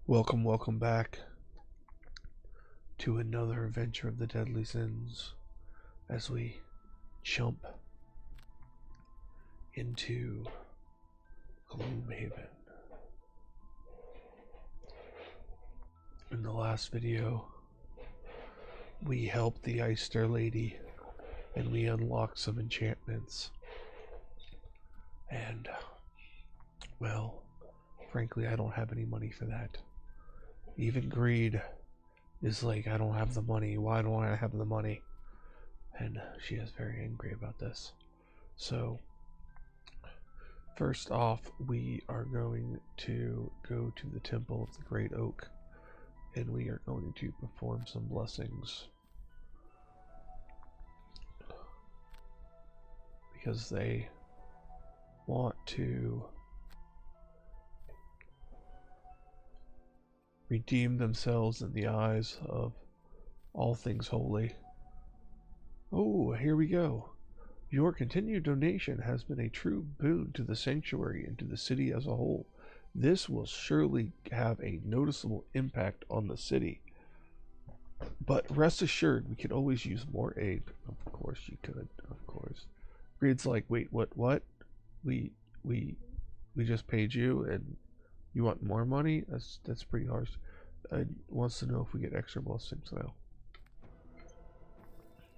Welcome back to another adventure of the Deadly Sins as we jump into Gloomhaven. In the last video, we helped the Eyster Lady and we unlocked some enchantments. And, well, frankly, I don't have any money for that. Even greed is like, I don't have the money. Why don't I have the money? And she is very angry about this. So, first off, we are going to go to the Temple of the Great Oak. And we are going to perform some blessings. Because they want to redeem themselves in the eyes of all things holy. Oh, here we go. Your continued donation has been a true boon to the sanctuary and to the city as a whole. This will surely have a noticeable impact on the city. But rest assured, we could always use more aid. Of course you could, of course. Greed's like, wait, what? We just paid you and you want more money? That's pretty harsh. Wants to know if we get extra blessings now.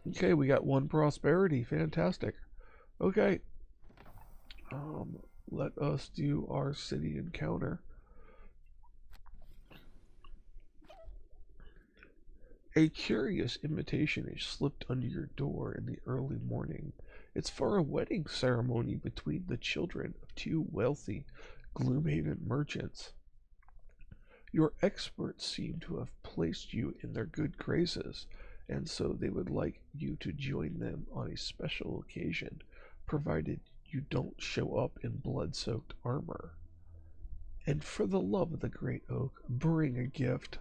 Okay, we got 1 prosperity. Fantastic. Okay. Let us do our city encounter. A curious invitation is slipped under your door in the early morning. It's for a wedding ceremony between the children of 2 wealthy Gloomhaven merchants. Your experts seem to have placed you in their good graces, and so they would like you to join them on a special occasion, provided you don't show up in blood-soaked armor. And for the love of the Great Oak, bring a gift.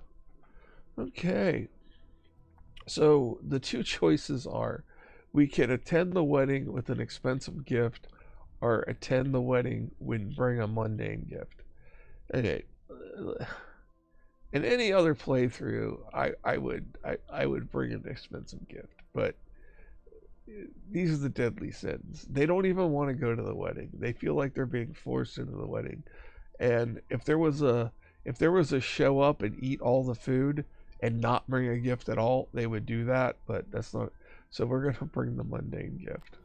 Okay. So the 2 choices are, we can attend the wedding with an expensive gift, or attend the wedding and bring a mundane gift. Okay. In any other playthrough, I would bring an expensive gift, but these are the Deadly Sins. They don't even want to go to the wedding. They feel like they're being forced into the wedding. And if there was a show up and eat all the food and not bring a gift at all, they would do that, but that's not. So we're going to bring the mundane gift.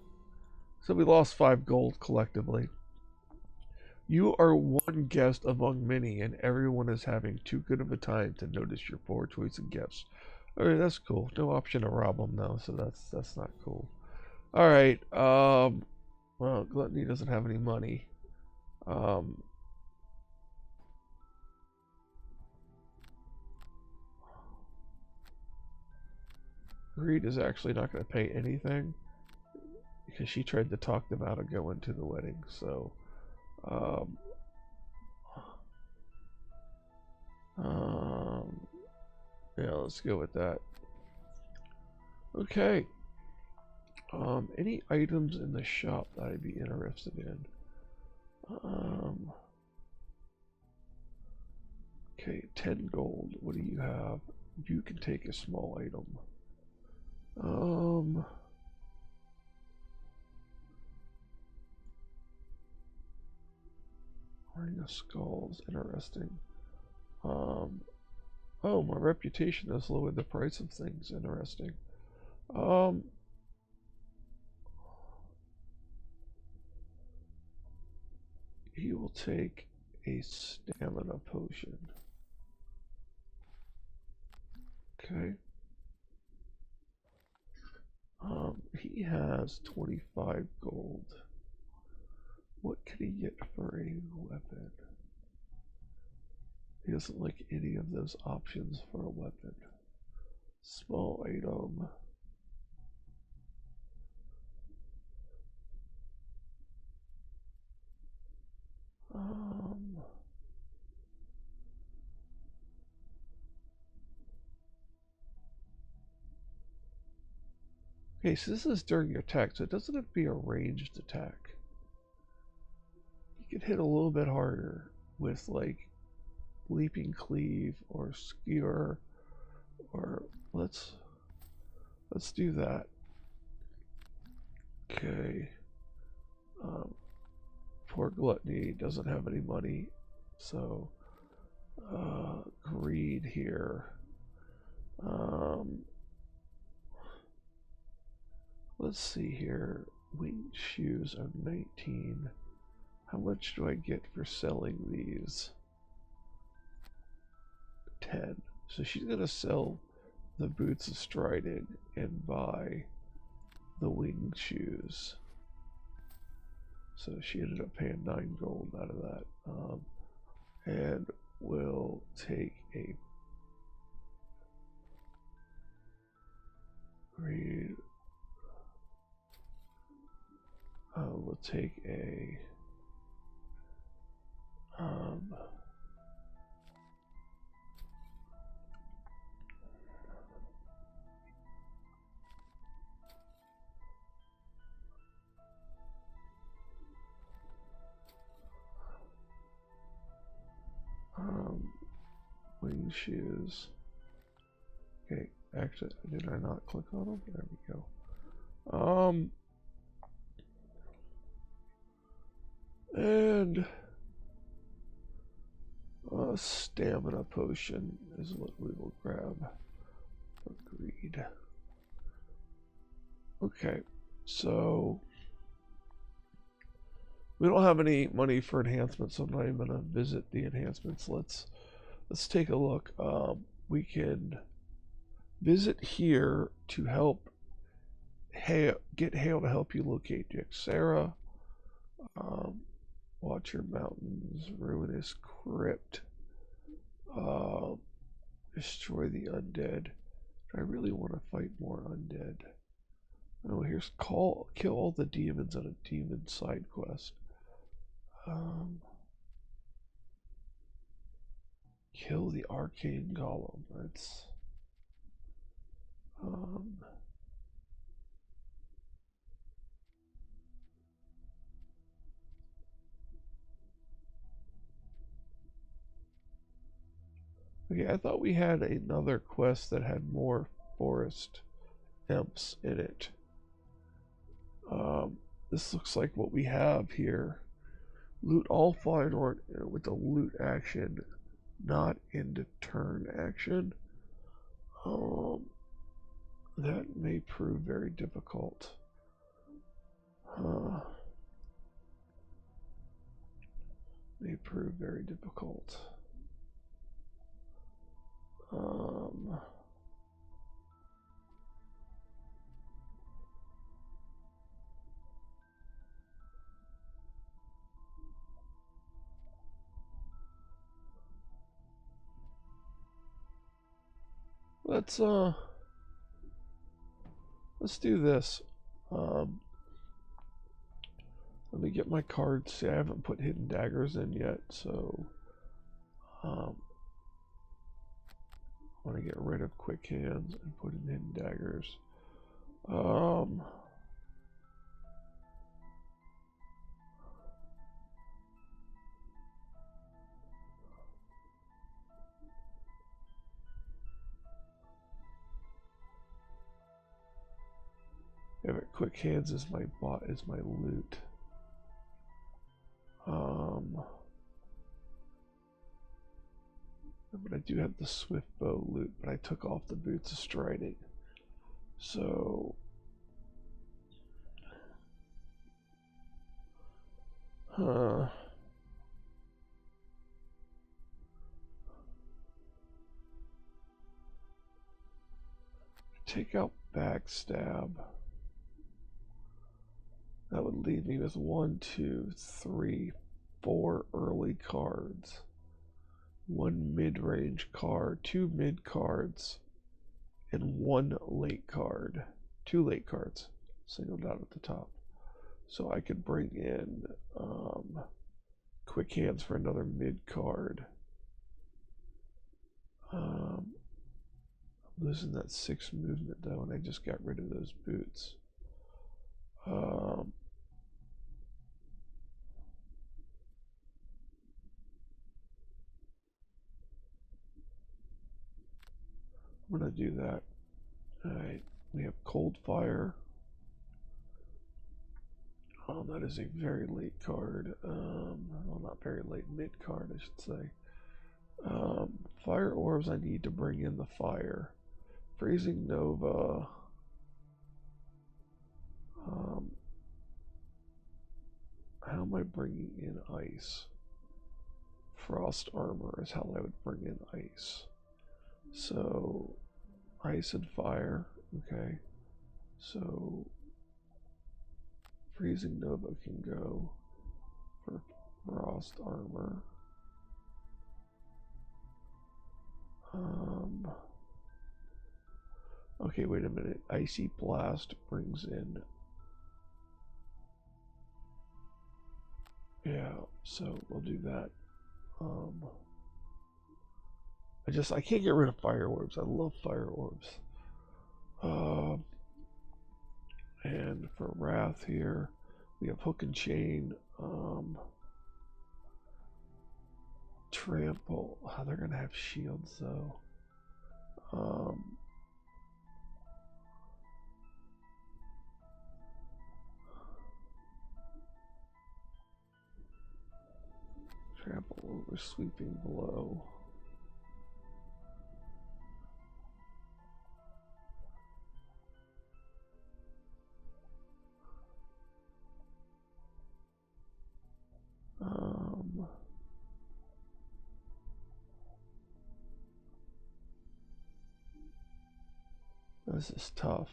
So we lost 5 gold collectively. You are one guest among many, and everyone is having too good of a time to notice your poor choice of gifts. Alright, that's cool. No option to rob them though, so that's not cool. Alright, well, Gluttony doesn't have any money. Greed is actually not going to pay anything because she tried to talk them out of going to the wedding. So, yeah, let's go with that. Okay. Any items in the shop that I'd be interested in? Okay, 10 gold. What do you have? You can take a small item. Ring of Skulls, interesting. Oh, my reputation has lowered the price of things, interesting. He will take a stamina potion. Okay. He has 25 gold. What could he get for a weapon? He doesn't like any of those options for a weapon. Small item. Okay, so this is during your attack, so it doesn't have to be a ranged attack. You could hit a little bit harder with, like, leaping cleave or skewer, or let's do that. Okay. Poor Gluttony doesn't have any money, so greed here. Let's see here. Winged shoes are 19. How much do I get for selling these? 10. So she's gonna sell the boots of striding and buy the winged shoes. So she ended up paying 9 gold out of that. And we'll take a greed. We'll take a wing shoes. Okay, actually, did I not click on them? There we go. And a stamina potion is what we will grab. Agreed. Okay, so we don't have any money for enhancements, so I'm not even gonna visit the enhancements. Let's take a look. We can visit here to help get Hale to help you locate Sarah. Watch your mountains, ruinous crypt. Destroy the undead. I really want to fight more undead. Oh, here's kill all the demons on a demon side quest. Kill the arcane golem. That's okay, I thought we had another quest that had more forest imps in it. This looks like what we have here. Loot all fine art with a loot action, not into turn action. That may prove very difficult. May prove very difficult. Let's do this. Let me get my cards. See, I haven't put hidden daggers in yet, so I want to get rid of quick hands and put in hidden daggers. Yeah, but quick hands is my loot. But I do have the swift bow loot, but I took off the boots of striding. So take out backstab. That would leave me with 1, 2, 3, 4 early cards. 1 mid-range card, 2 mid cards, and 1 late card. 2 late cards, singled out at the top. So I could bring in quick hands for another mid card. I'm losing that 6 movement though, and I just got rid of those boots. I'm gonna do that. Alright, we have cold fire. That is a very late card. Well, not very late, mid card, I should say. Fire orbs, I need to bring in the fire. Freezing Nova. How am I bringing in ice? Frost armor is how I would bring in ice. So, ice and fire. Okay. So, Freezing Nova can go for frost armor. Okay, wait a minute. Icy Blast brings in... Yeah, so we'll do that. I can't get rid of fire orbs. I love fire orbs. And for Wrath here, we have Hook and Chain. Trample. Oh, they're gonna have shields though. Trample over Sweeping Blow. This is tough.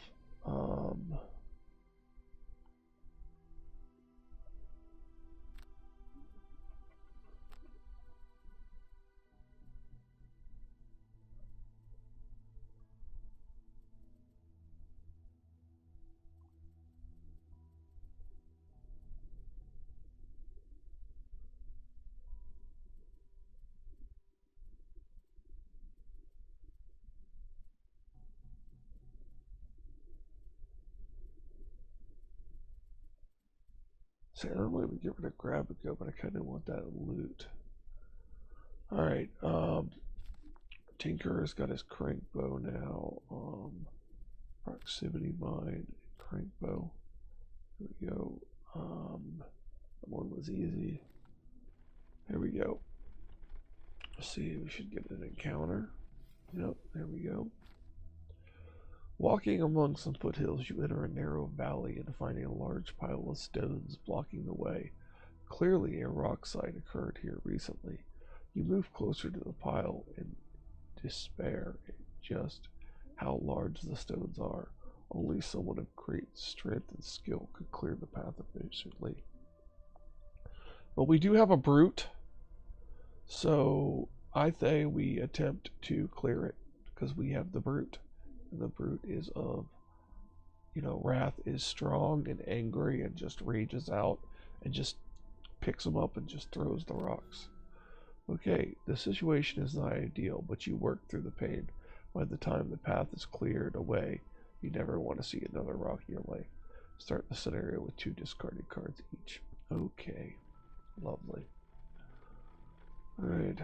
See, I normally would give it a grab and go, but I kind of want that loot. Alright, Tinker's got his crank bow now. Proximity mine, crank bow. Here we go. That one was easy. Here we go. Let's see, we should get an encounter. Yep, there we go. Walking among some foothills, you enter a narrow valley and find a large pile of stones blocking the way. Clearly, a rock slide occurred here recently. You move closer to the pile in despair at just how large the stones are. Only someone of great strength and skill could clear the path efficiently. But we do have a brute, so I say we attempt to clear it because we have the brute. And the brute is of, Wrath is strong and angry and just rages out and just picks them up and just throws the rocks. Okay, the situation is not ideal, but you work through the pain. By the time the path is cleared away, you never want to see another rock in your life. Start the scenario with 2 discarded cards each. Okay, lovely. Alright.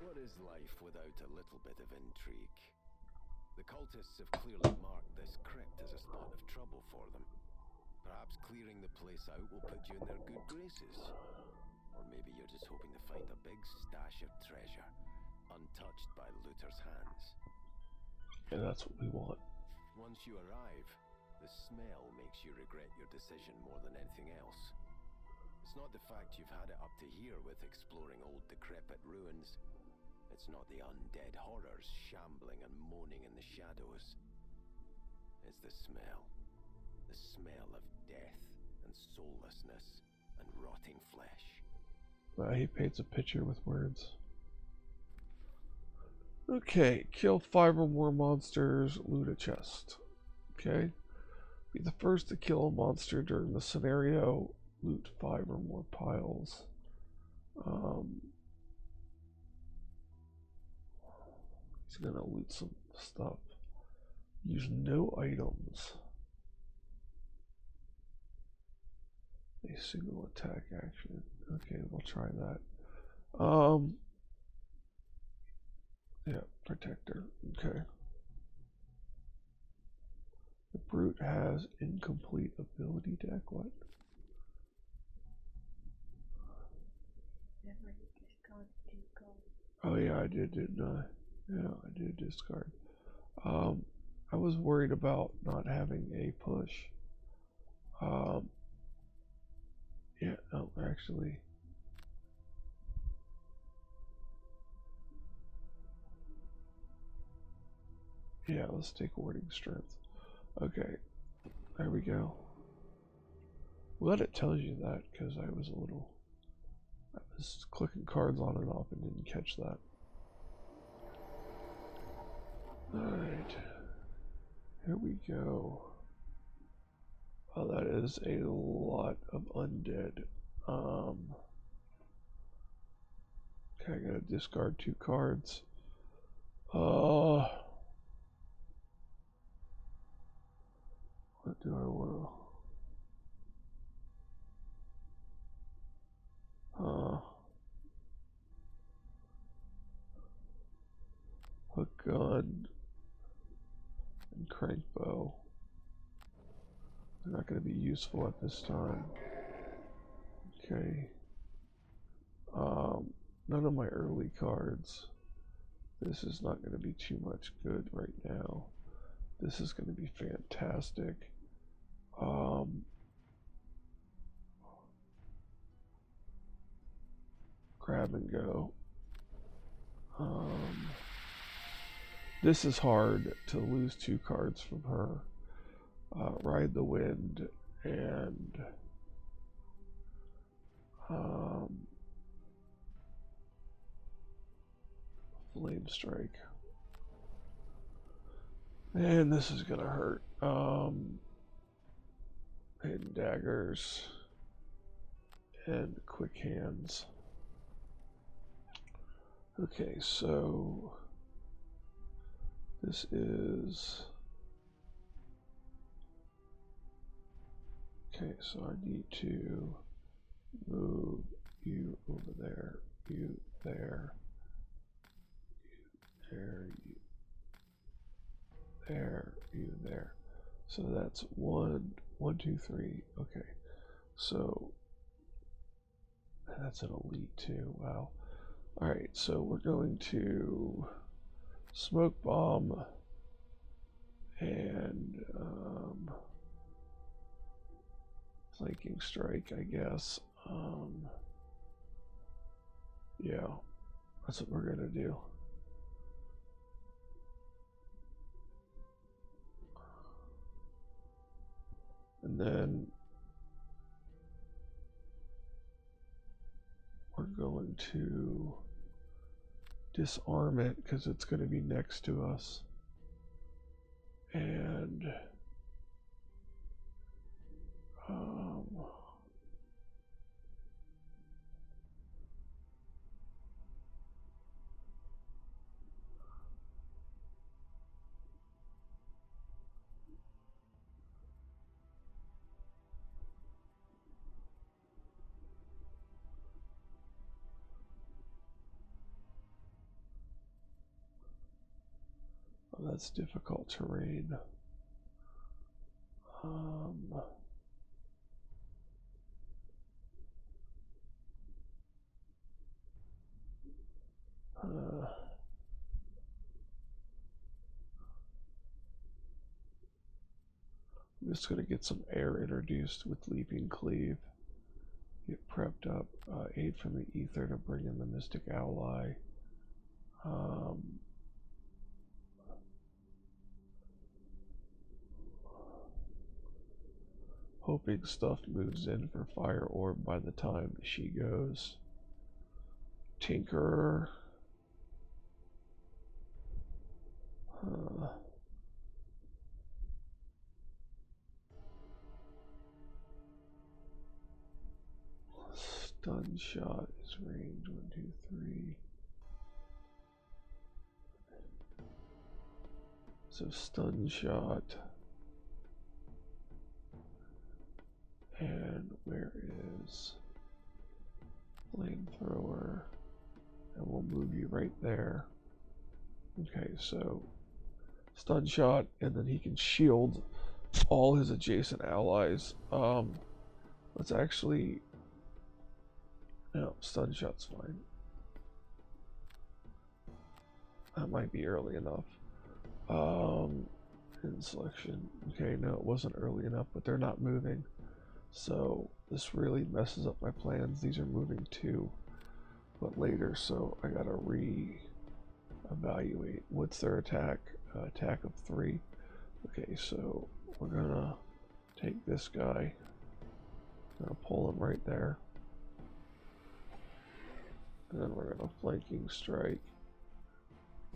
What is life without a little bit of intrigue? The cultists have clearly marked this crypt as a spot of trouble for them. Perhaps clearing the place out will put you in their good graces. Or maybe you're just hoping to find a big stash of treasure, untouched by looters' hands. Yeah, that's what we want. Once you arrive, the smell makes you regret your decision more than anything else. It's not the fact you've had it up to here with exploring old decrepit ruins. It's not the undead horrors shambling and moaning in the shadows. It's the smell. The smell of death and soullessness and rotting flesh. He paints a picture with words. Okay, kill 5 or more monsters, loot a chest. Okay. Be the first to kill a monster during the scenario, loot 5 or more piles. He's gonna loot some stuff. Use no items. A single attack action. Okay, we'll try that. Yeah, Protector. Okay. The brute has incomplete ability deck. What? Oh yeah, I did, didn't I? Yeah, I did discard. I was worried about not having a push. Um, yeah, no, actually. Yeah, let's take warding strength. Okay, there we go. Well, it tells you that because I was clicking cards on and off and didn't catch that. Alright, here we go. Oh, that is a lot of undead. Okay, I gotta discard 2 cards. What do I want to... hook gun and crank bow. They're not going to be useful at this time. Okay. None of my early cards. This is not going to be too much good right now. This is going to be fantastic. Grab and go. This is hard to lose 2 cards from her. Ride the Wind and Flame Strike. And this is gonna hurt. Hidden Daggers and Quick Hands. Okay, so this is... Okay, so I need to move you over there, you there, you there, you there, you there. So that's 1, 1, 2, 3. Okay, so that's an elite too. Wow. All right, so we're going to smoke bomb and flanking strike, I guess. Yeah, that's what we're gonna do. And then we're going to disarm it because it's going to be next to us. And oh, that's difficult terrain. I'm just going to get some air introduced with Leaping Cleave. Get prepped up. Aid from the ether to bring in the Mystic Ally. Hoping stuff moves in for Fire Orb by the time she goes. Tinkerer. Stun shot is range 1, 2, 3. So stun shot. And where is flamethrower? And we'll move you right there. Okay, so stun shot, and then he can shield all his adjacent allies. Let's actually, no, stun shot's fine. That might be early enough. In selection. Okay, no, it wasn't early enough, but they're not moving. So this really messes up my plans. These are moving too, but later, so I gotta re-evaluate. What's their attack? Attack of 3. Okay, so we're gonna take this guy. I'm gonna pull him right there. And then we're gonna flanking strike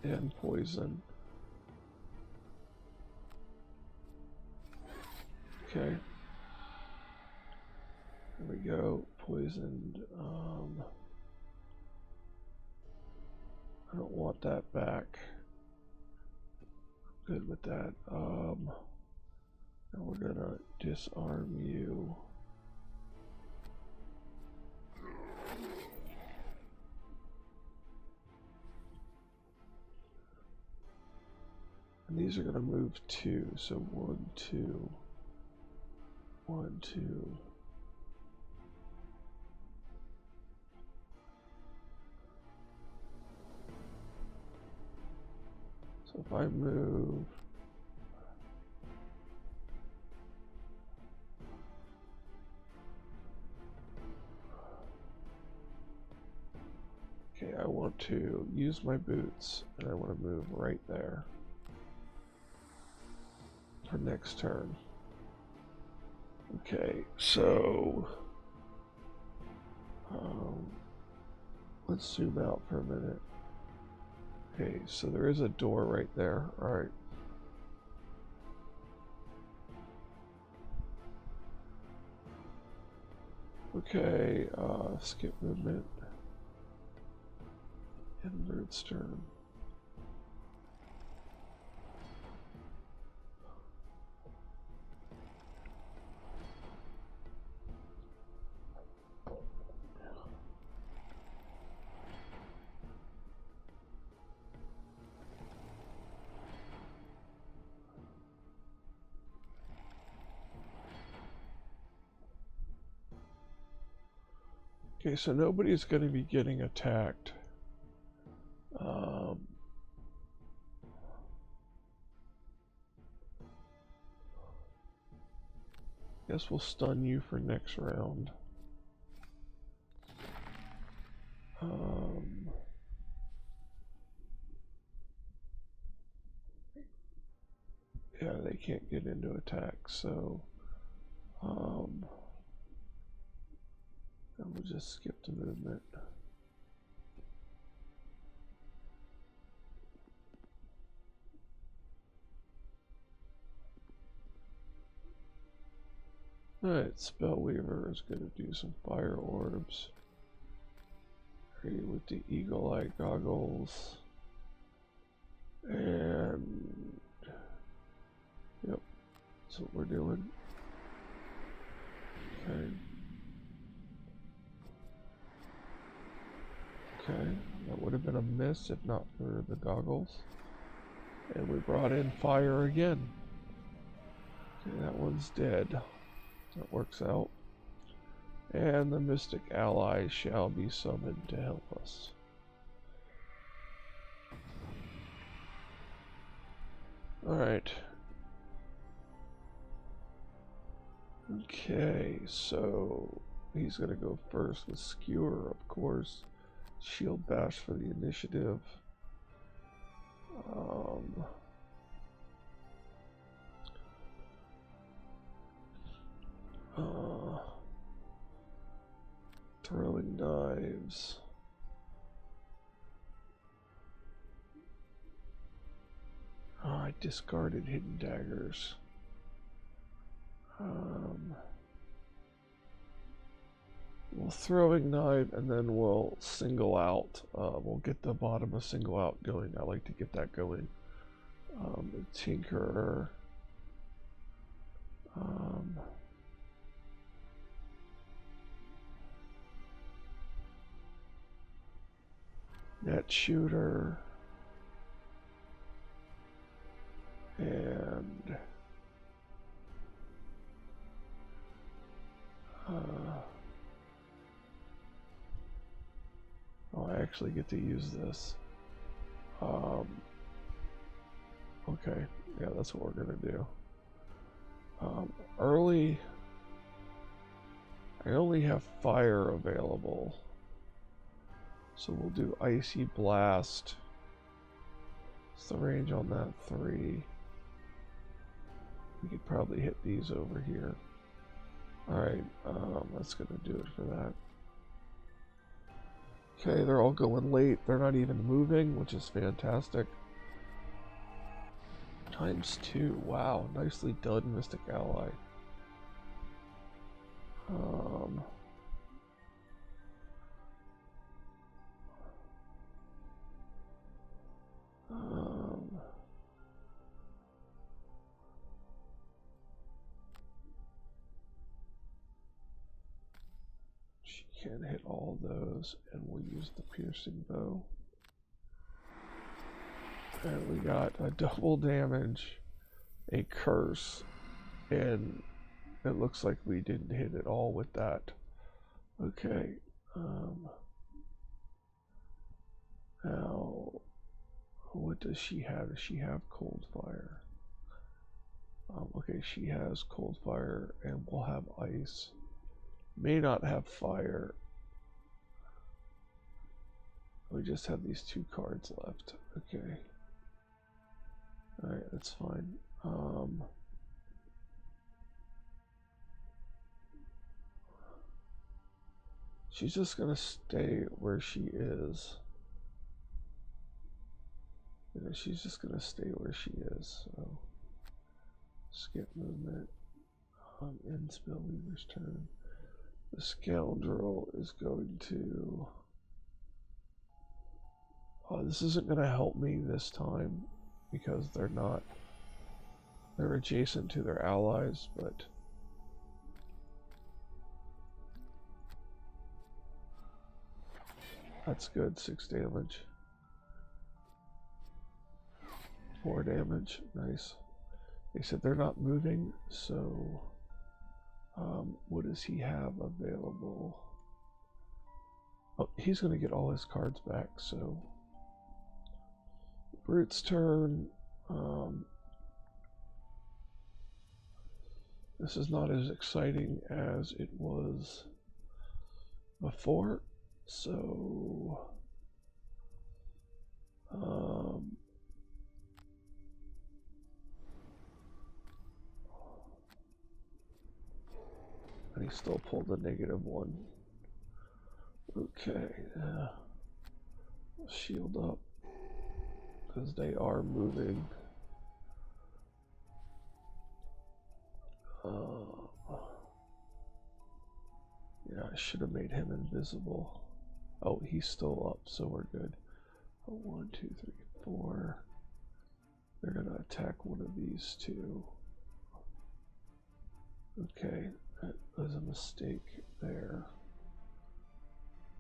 and poison. Okay. There we go. Poisoned. I don't want that back. Good with that. And we're gonna disarm you. And these are gonna move 2. So 1, 2, 1, 2. So if I move, okay, I want to use my boots, and I want to move right there for next turn. Okay, so let's zoom out for a minute. Okay, so there is a door right there. All right. Okay, skip movement. And Ruth's turn. Okay, so nobody's going to be getting attacked. Guess we'll stun you for next round. Yeah, they can't get into attack, so and we'll just skip the movement. Alright, Spellweaver is going to do some fire orbs. Okay, with the eagle eye goggles. And yep, that's what we're doing. Okay. Okay, that would have been a miss if not for the goggles. And we brought in fire again. Okay, that one's dead. That works out. And the mystic ally shall be summoned to help us. Alright. Okay, so he's gonna go first with Skewer, of course. Shield Bash for the initiative. Throwing knives. I discarded hidden daggers. We'll throwing knife, and then we'll single out. We'll get the bottom of single out going. I like to get that going. Tinkerer. Net shooter. And oh, I actually get to use this. Okay, yeah, that's what we're gonna do. Early, I only have fire available, so we'll do Icy Blast. What's the range on that? 3. We could probably hit these over here. Alright, that's gonna do it for that. Okay, they're all going late. They're not even moving, which is fantastic. ×2. Wow, nicely done, Mystic Ally. She can't hit all those, and we'll use the piercing bow. And we got a double damage, a curse, and it looks like we didn't hit it all with that. Okay. Now, what does she have? Does she have cold fire? Okay, she has cold fire, and we'll have ice. May not have fire. We just have these 2 cards left. Okay. Alright, that's fine. She's just gonna stay where she is. Yeah, she's just gonna stay where she is. So skip movement. End Spellweaver's turn. The Scoundrel is going to. This isn't gonna help me this time because they're not. They're adjacent to their allies, but. That's good, 6 damage. 4 damage, nice. They said they're not moving, so what does he have available? Oh, he's going to get all his cards back, so Brute's turn. This is not as exciting as it was before, so and he still pulled the -1. Okay, shield up because they are moving. Yeah, I should have made him invisible. Oh, he's still up, so we're good. 1, 2, 3, 4. They're gonna attack one of these 2. Okay, that was a mistake there.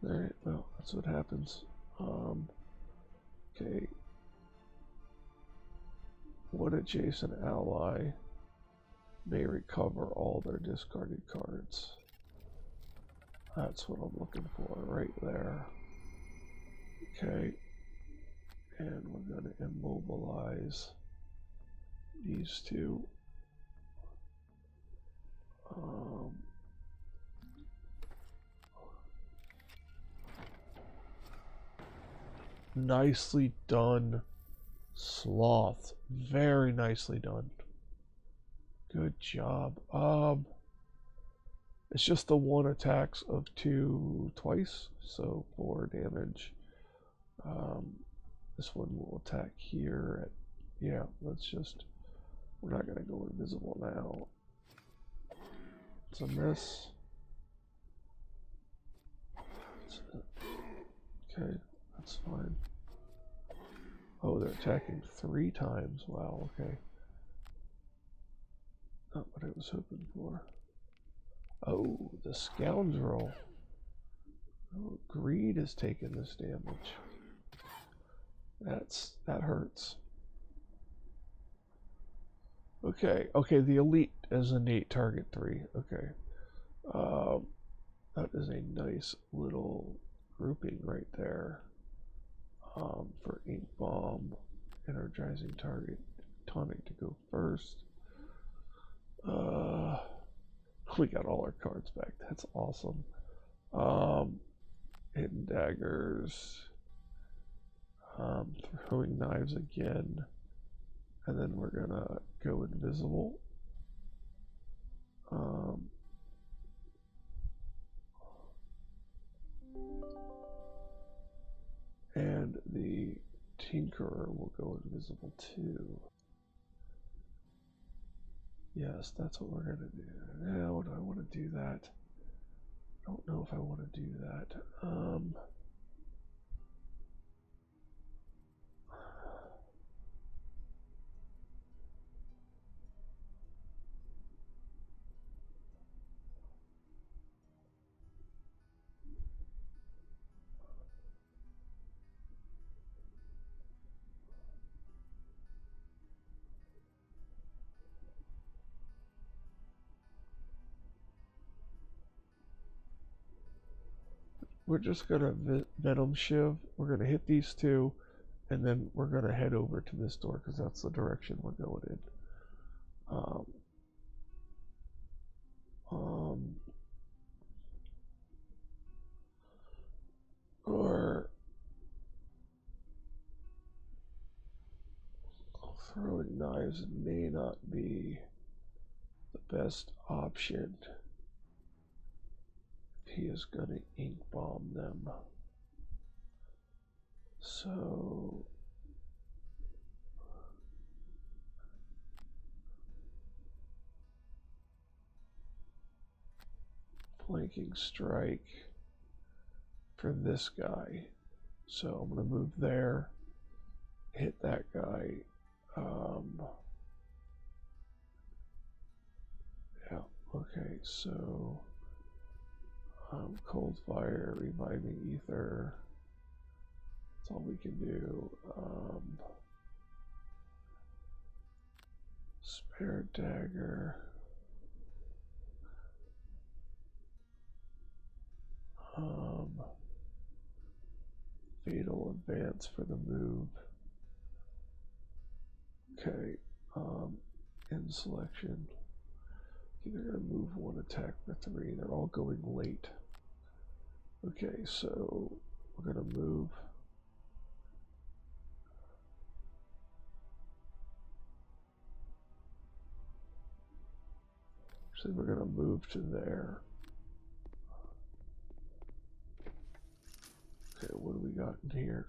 Alright, well, that's what happens. Okay. One adjacent ally may recover all their discarded cards. That's what I'm looking for right there. Okay. And we're going to immobilize these 2. Nicely done, Sloth. Very nicely done. Good job. It's just the 1 attacks of 2 twice, so 4 damage. This one will attack here. Yeah, let's just. We're not going to go invisible now. It's a miss. Okay, that's fine. Oh, they're attacking 3 times. Wow, okay. Not what I was hoping for. Oh, the Scoundrel. Oh, Greed has taken this damage. That hurts. Okay, okay, the elite is innate target 3. Okay. Um, that is a nice little grouping right there. For ink bomb, energizing target, tonic to go first. We got all our cards back. That's awesome. Hidden daggers. Throwing knives again. And then we're gonna go invisible. And the Tinkerer will go invisible too. Yes, that's what we're gonna do. Now, do I want to do that? I don't know if I want to do that. We're just gonna Venom Shiv. We're gonna hit these two, and then we're gonna head over to this door because that's the direction we're going in. Or throwing knives may not be the best option. He is gonna ink bomb them. So flanking strike for this guy. So I'm gonna move there, hit that guy. Yeah, okay, so cold fire, reviving ether. That's all we can do. Spare dagger. Fatal advance for the move. Okay. In selection. They're gonna move one attack for 3. They're all going late. Okay, so we're gonna move. Actually, we're gonna move to there. Okay, what do we got in here?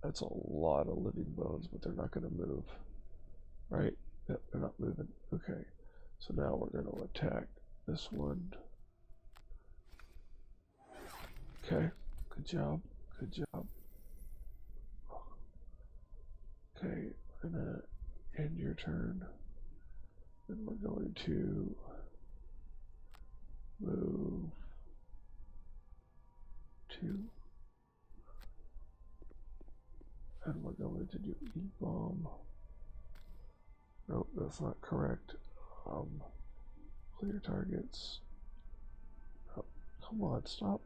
That's a lot of living bones, but they're not gonna move. Right? Yep, they're not moving. Okay, so now we're gonna attack this one. Okay, good job, good job. Okay, we're gonna end your turn. Then we're going to move 2. And we're going to do E-bomb. Nope, that's not correct. Clear targets. Oh, come on, stop.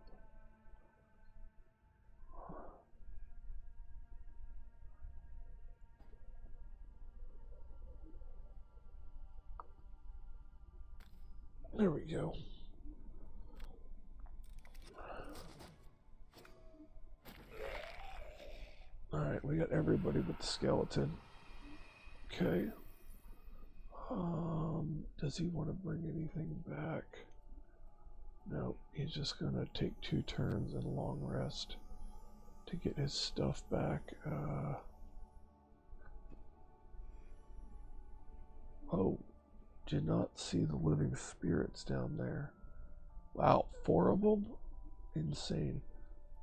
There we go. Alright, we got everybody but the skeleton. Okay. Does he want to bring anything back? No, he's just gonna take 2 turns and long rest to get his stuff back. Oh, did not see the living spirits down there. Wow, 4 of them? Insane.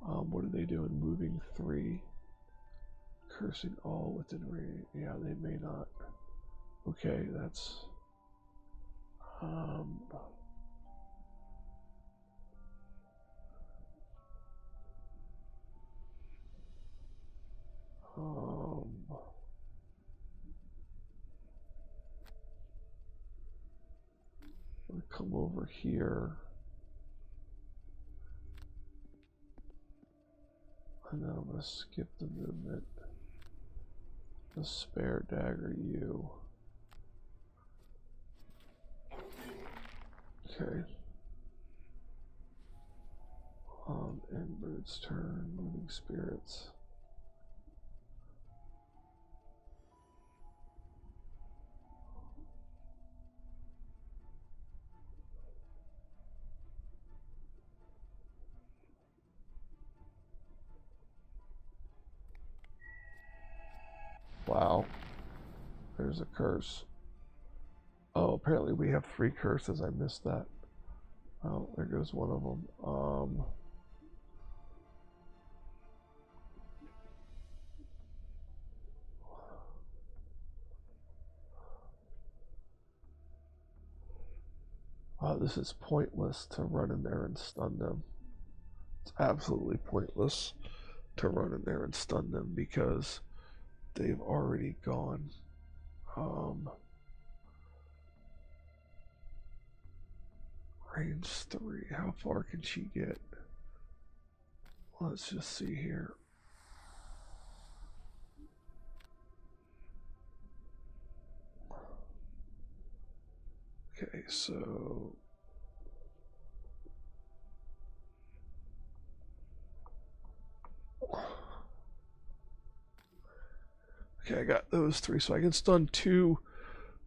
What are they doing? Moving 3. Cursing all within range. Yeah, they may not. Okay, that's... we come over here. And then I'm going to skip the movement. The spare dagger you. Okay. End bird's turn, moving spirits. Wow. There's a curse. Oh, apparently we have 3 curses. I missed that. Oh, there goes one of them. This is pointless to run in there and stun them. It's absolutely pointless to run in there and stun them because they've already gone. Range 3. How far can she get? Let's just see here. Okay, so okay, I got those 3, so I can stun 2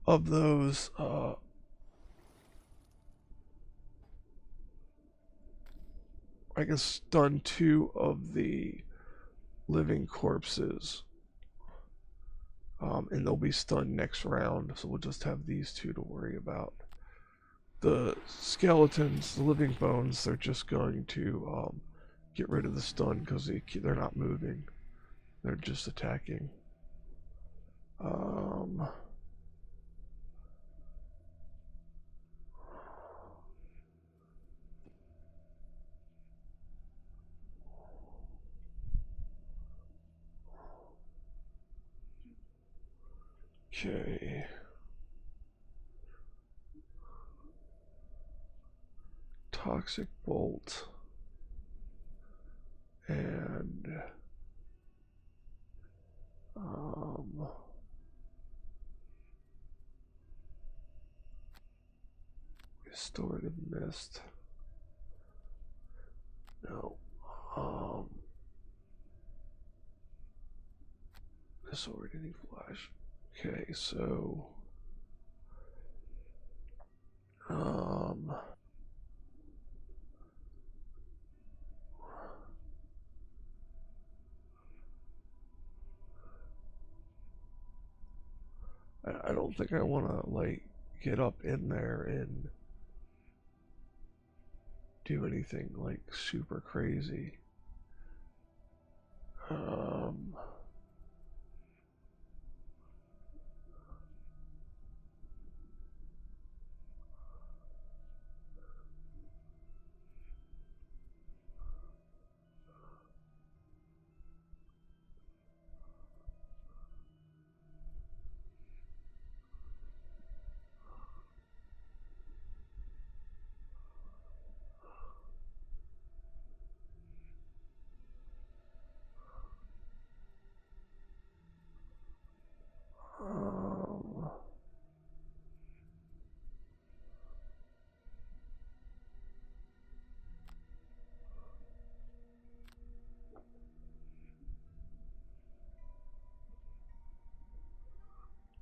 of those. I can stun 2 of the living corpses, and they'll be stunned next round. So we'll just have these 2 to worry about. The skeletons, the living bones, they're just going to get rid of the stun because they're not moving. They're just attacking. Okay. Toxic Bolt. And Restorative Mist. No. Disorienting Flash. Okay, so I don't think I want to like get up in there and do anything like super crazy.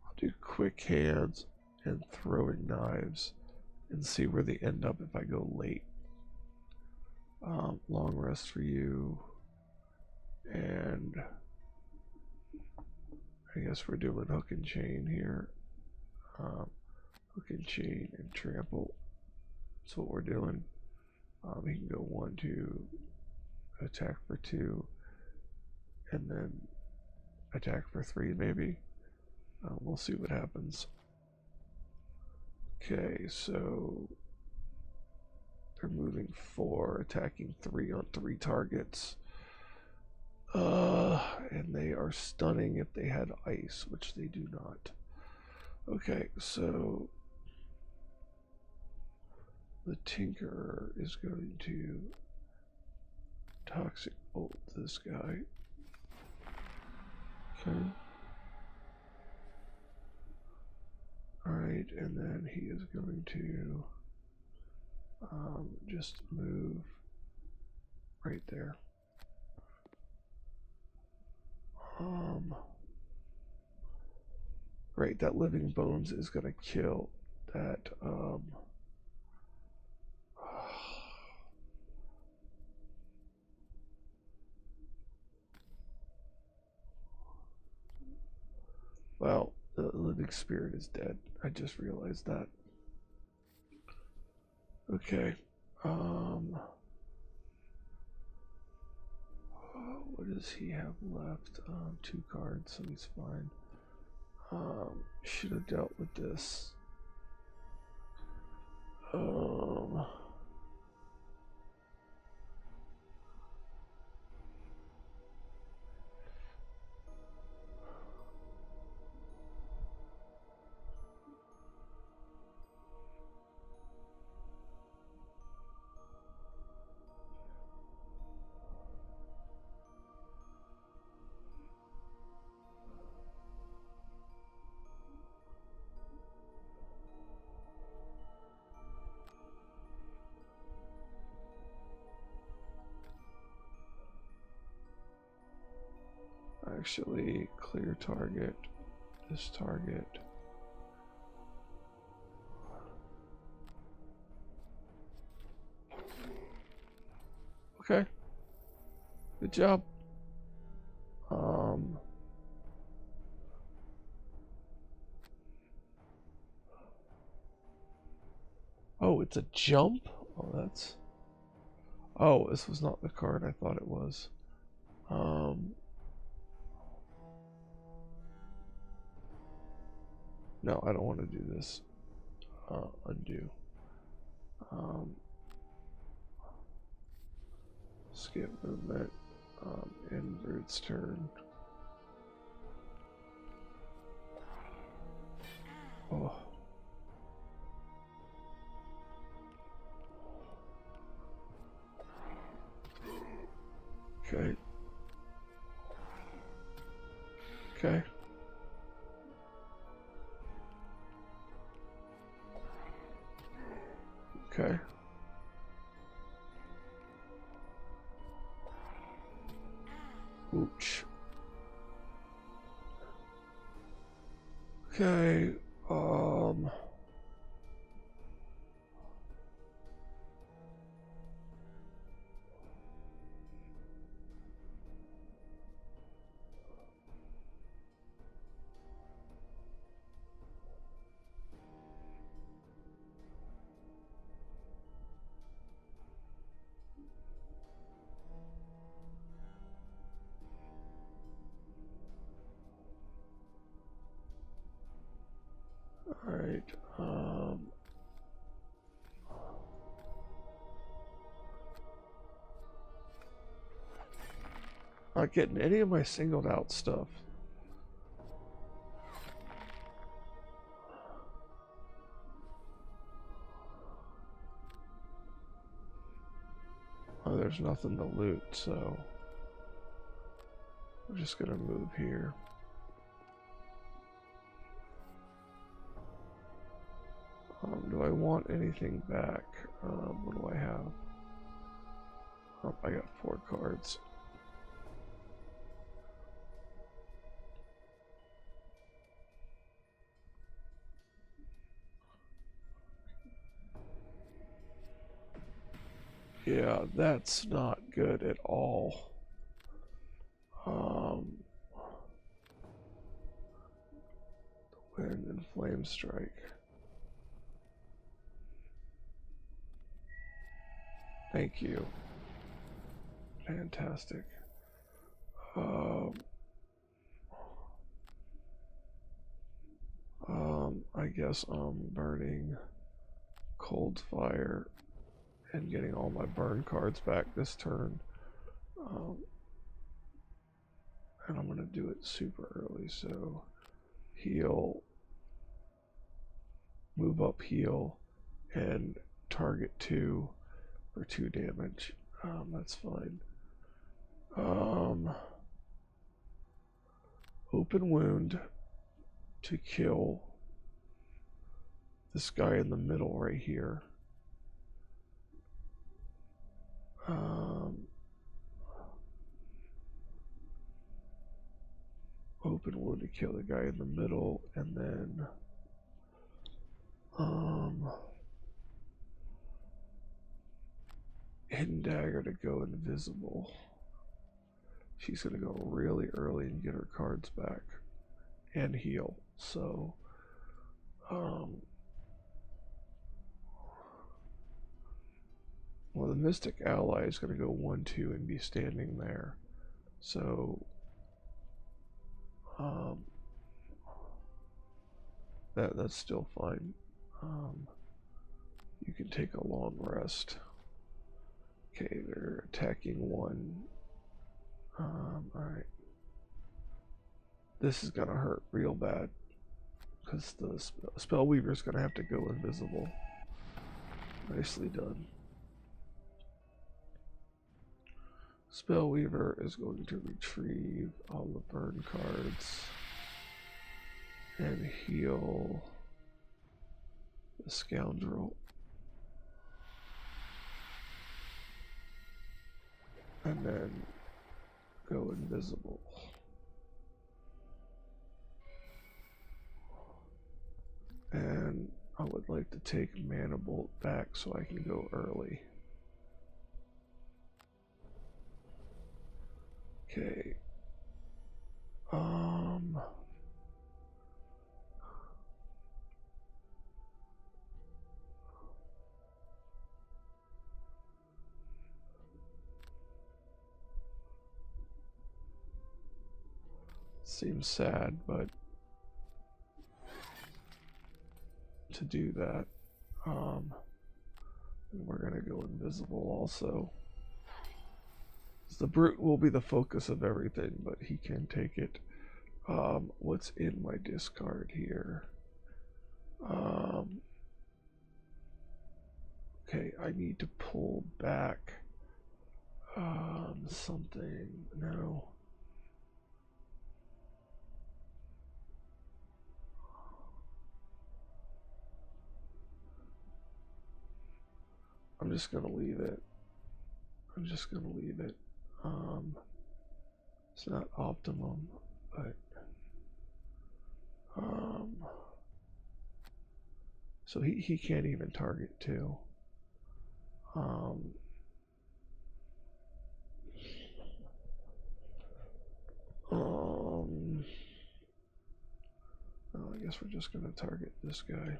I'll do quick hands and throwing knives and see where they end up if I go late. Long rest for you, and I guess we're doing hook and chain here. Hook and chain and trample. That's what we're doing. He can go 1, 2, attack for 2, and then attack for 3 maybe. We'll see what happens. Okay, so they're moving 4, attacking 3 on 3 targets. And they are stunning if they had ice, which they do not. Okay, so the Tinkerer is going to toxic bolt this guy. Okay. Alright, and then he is going to just move right there. Right, that Living Bones is going to kill that. Well, the Living Spirit is dead. I just realized that. Okay. What does he have left? 2 cards, so he's fine. Should have dealt with this. Actually, clear target, this target. Okay. Good job. Oh, it's a jump? Oh, that's... Oh, this was not the card I thought it was. No, I don't want to do this. Undo. Skip movement. End Root's turn. Oh. Okay. Okay. Okay. Ooch. Okay. Alright, not getting any of my singled out stuff. Oh, there's nothing to loot, so we're just gonna move here. Do I want anything back? What do I have? Oh, I got 4 cards. Yeah, that's not good at all. Wind and Flame Strike. Thank you. Fantastic. I guess I'm burning Cold Fire and getting all my burn cards back this turn. And I'm going to do it super early, so heal, move up, heal, and target 2 for 2 damage. That's fine. Open wound to kill this guy in the middle right here. Open wound to kill the guy in the middle, and then hidden dagger to go invisible. She's gonna go really early and get her cards back and heal. So well, the Mystic Ally is going to go 1-2 and be standing there. So that's still fine. You can take a long rest. Okay, they're attacking 1. Alright. This is going to hurt real bad, because the Spellweaver is going to have to go invisible. Nicely done. Spellweaver is going to retrieve all the burn cards and heal the Scoundrel. And then go invisible. And I would like to take Mana Bolt back so I can go early. Okay. Seems sad, but to do that, we're gonna go invisible also. The brute will be the focus of everything, but he can take it. What's in my discard here? Okay, I need to pull back something. No. I'm just gonna leave it. It's not optimum, but so he can't even target 2. Well, I guess we're just gonna target this guy.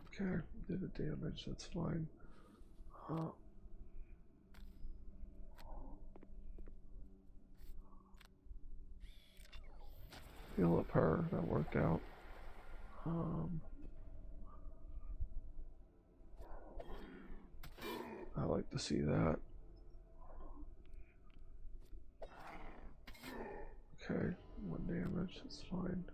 Okay, did the damage, that's fine. Heal up her, that worked out. I like to see that. Okay, 1 damage, that's fine.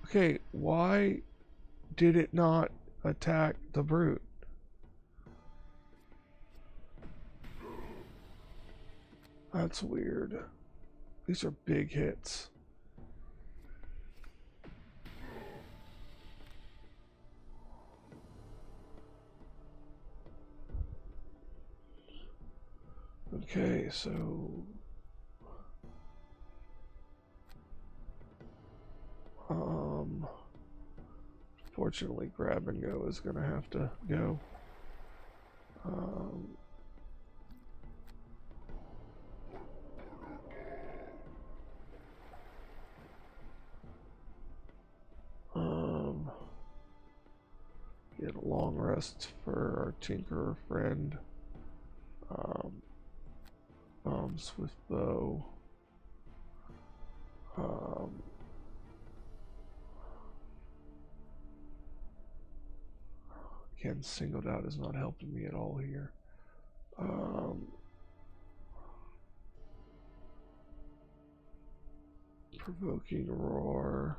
Okay, why did it not attack the brute? That's weird. These are big hits. Okay, so fortunately grab and go is gonna have to go. Get a long rest for our Tinkerer friend. Swift bow. Again, singled out is not helping me at all here. Provoking roar.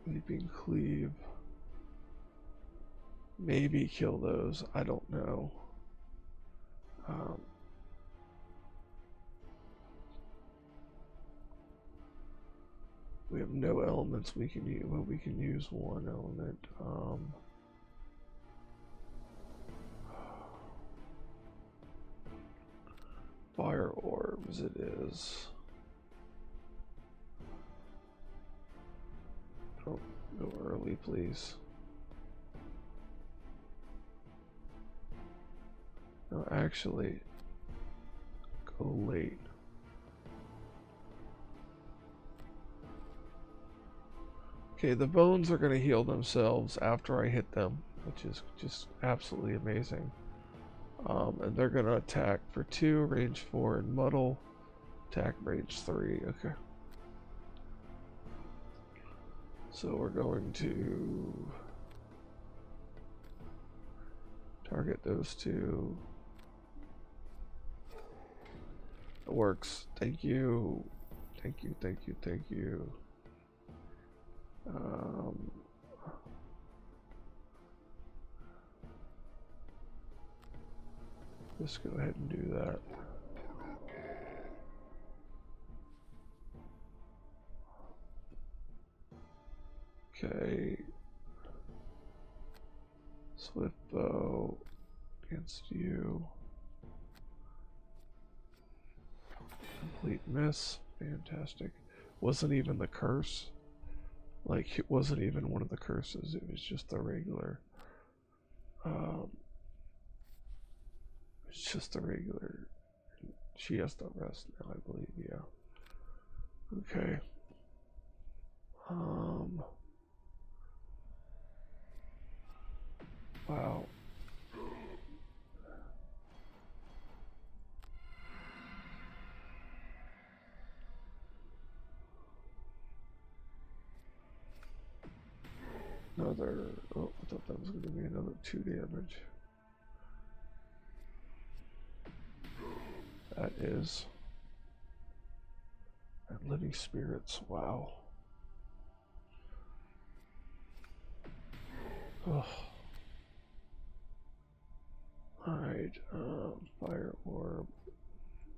Leaping cleave. Maybe kill those. I don't know. We have no elements we can use. Well, we can use one element. Fire orbs it is. Don't go early, please. No, actually, go late. Okay, the bones are going to heal themselves after I hit them, which is just absolutely amazing. And they're going to attack for 2, range 4, and muddle. Attack range 3. Okay. So we're going to target those 2. It works. Thank you. Thank you, thank you, thank you. Let's go ahead and do that. Okay. Swift bow against you. Complete miss. Fantastic. Wasn't even the curse. Like, it wasn't even one of the curses. It was just the regular. It's just the regular. She has to rest now, I believe. Yeah. Okay. Wow. Another. Oh, I thought that was going to be another 2 damage. That is. And living spirits. Wow. Oh. Alright, fire orb.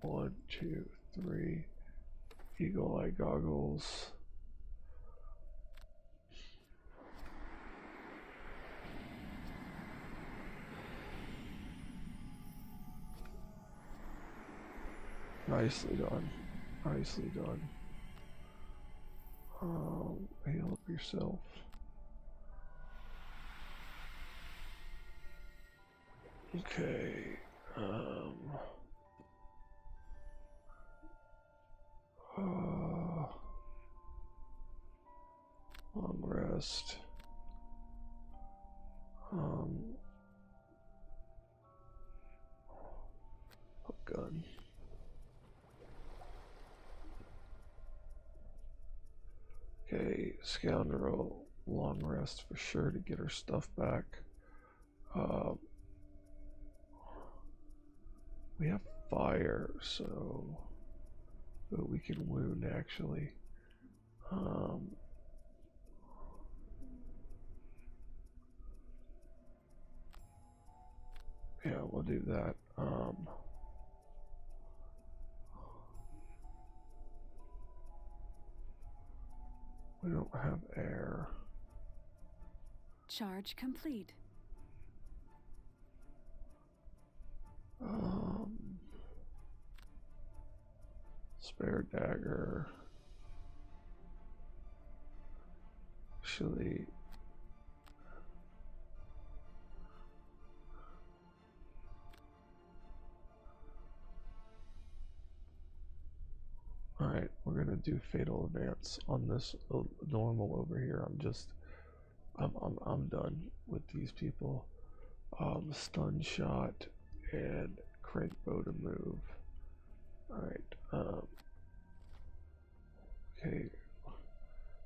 1, 2, 3. Eagle eye goggles. Nicely done. Nicely done. Heal up yourself. Okay. Long rest. Hook gun. Okay, scoundrel. Long rest for sure to get her stuff back. We have fire, so but we can wound actually. Yeah, we'll do that. We don't have air. Charge complete. Spare dagger. Actually, alright, we're gonna do fatal advance on this normal over here. I'm done with these people. Stun shot and crank bow to move. Alright, okay.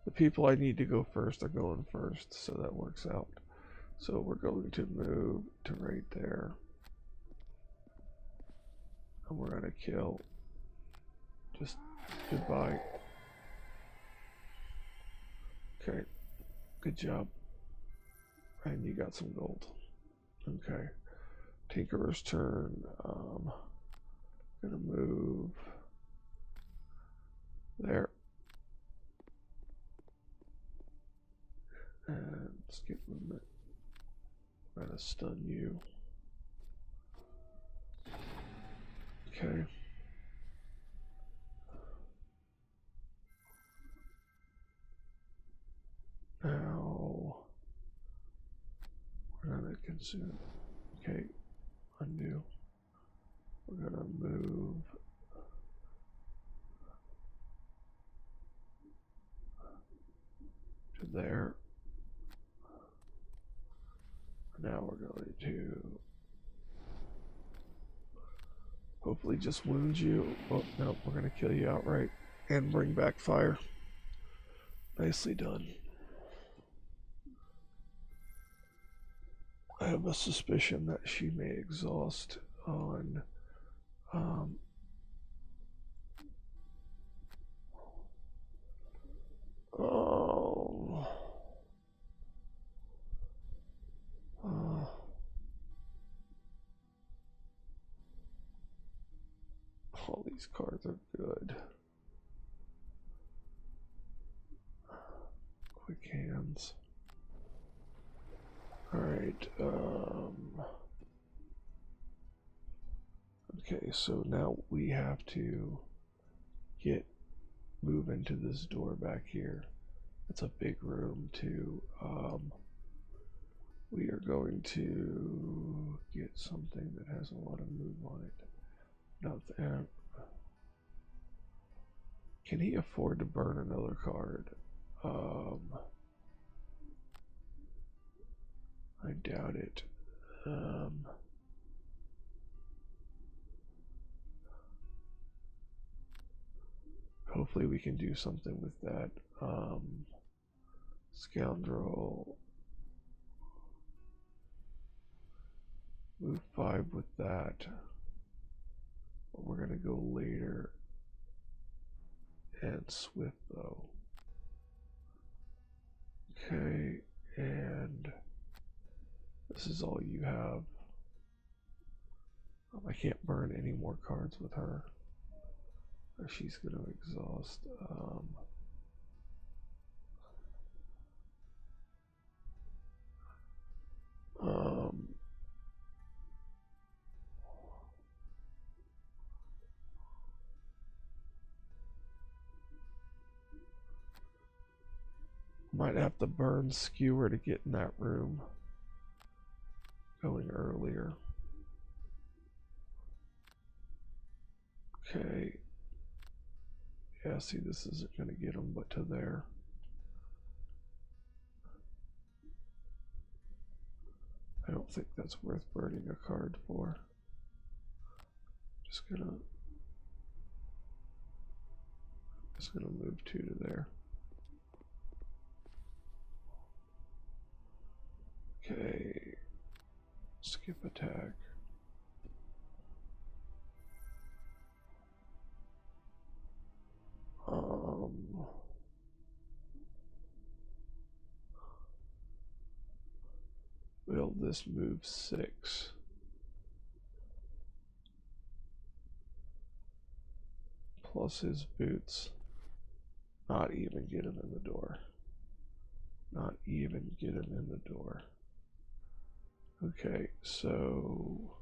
The people I need to go first are going first, so that works out. So we're going to move to right there. And we're gonna kill. Just goodbye. Okay, good job. And you got some gold. Okay. Tinkerer's turn. Gonna move there. And skip movement. I'm gonna stun you. Okay. Now we're gonna consume. Okay, undo. We're gonna move to there. Now we're going to hopefully just wound you. Oh no, we're gonna kill you outright and bring back fire. Nicely done. I have a suspicion that she may exhaust on oh, all these cards are good. Quick hands. Alright, okay, so now we have to move into this door back here. It's a big room too. We are going to get something that has a lot of move on it. Nothing. Can he afford to burn another card? I doubt it. Hopefully we can do something with that. Scoundrel. Move 5 with that. But we're gonna go later. And Swift though. Okay, and this is all you have. I can't burn any more cards with her. Or she's gonna exhaust. Might have to burn Skewer to get in that room. Going earlier. Okay. Yeah, see, this isn't going to get him but to there. I don't think that's worth burning a card for. Just gonna move 2 to there. Okay. Skip attack. Will this move 6? Plus his boots. Not even get him in the door. Not even get him in the door. Okay, so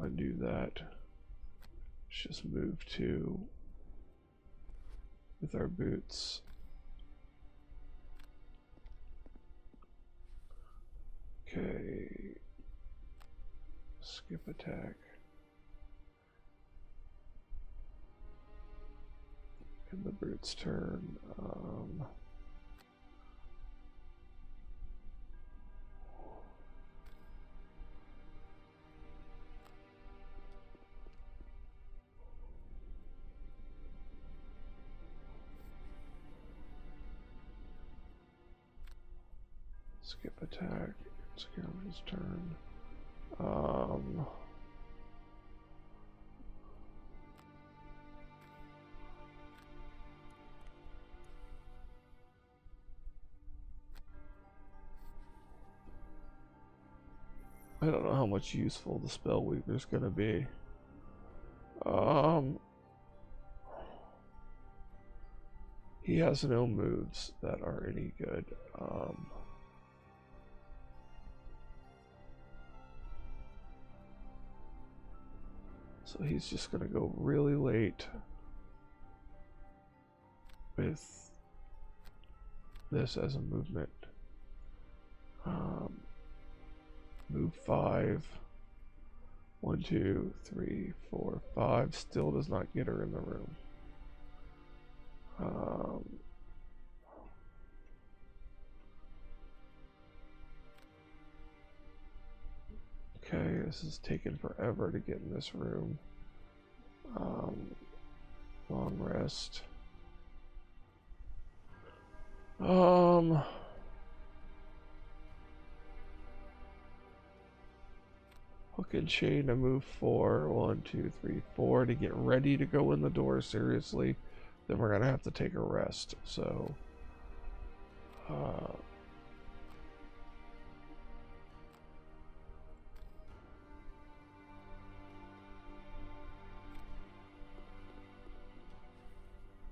undo that. Let's just move 2 with our boots. Okay. Skip attack. And the brute's turn. Skip attack. Scoundrel's turn. don't know how much useful the spell weaver's gonna be. He has no moves that are any good. So he's just gonna go really late with this as a movement. Move 5. 1, 2, 3, 4, 5. Still does not get her in the room. Okay, this is taking forever to get in this room. Long rest. Hook and chain to move 4. 1, 2, 3, 4 to get ready to go in the door seriously. Then we're gonna have to take a rest. So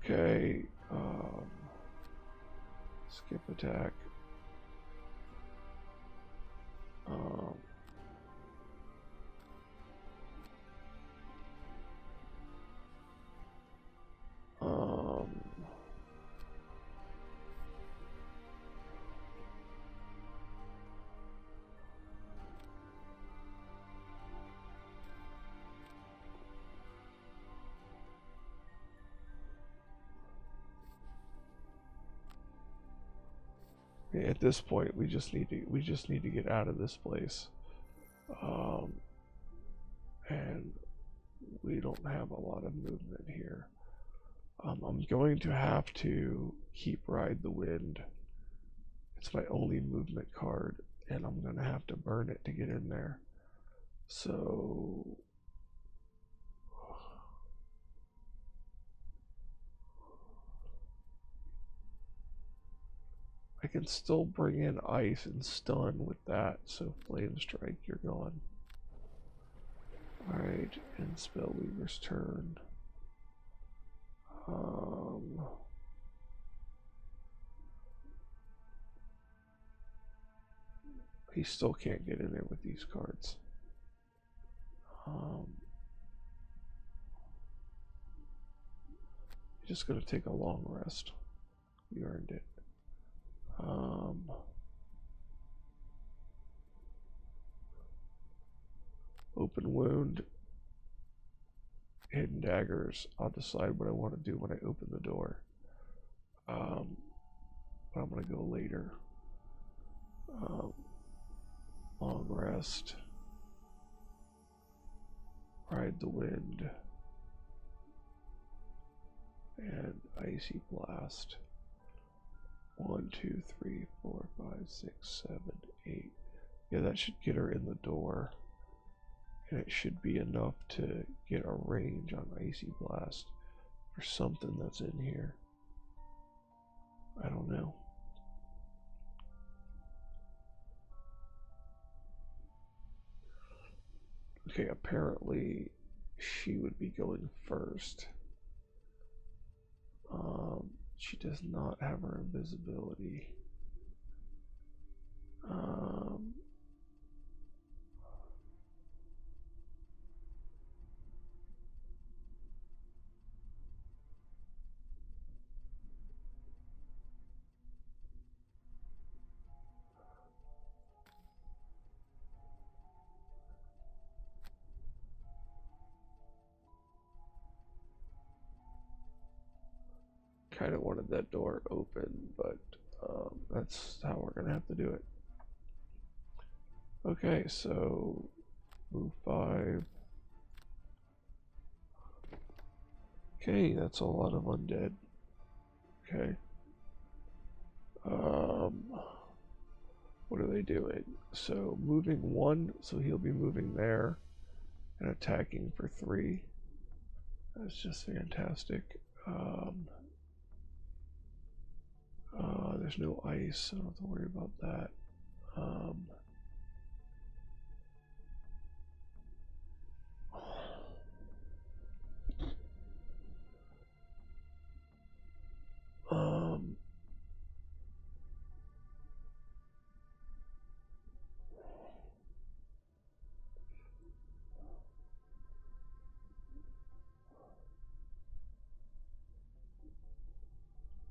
okay, skip attack. At this point, we just need to get out of this place, and we don't have a lot of movement here. I'm going to have to keep Ride the Wind. It's my only movement card, and I'm going to have to burn it to get in there. So I can still bring in ice and stun with that, so Flame Strike, you're gone. Alright, and Spellweaver's turn. He still can't get in there with these cards. He's just going to take a long rest. We earned it. Open Wound. Hidden Daggers. I'll decide what I want to do when I open the door. But I'm going to go later. Long Rest. Ride the Wind. And Icy Blast. 1, 2, 3, 4, 5, 6, 7, 8. Yeah, that should get her in the door. And it should be enough to get a range on Icy Blast for something that's in here. I don't know. Okay, apparently she would be going first. She does not have her invisibility. Kind of wanted that door open, but that's how we're gonna have to do it. Okay, so move 5. Okay, that's a lot of undead. Okay. What are they doing? So moving 1, so he'll be moving there and attacking for 3. That's just fantastic. There's no ice, so I don't have to worry about that.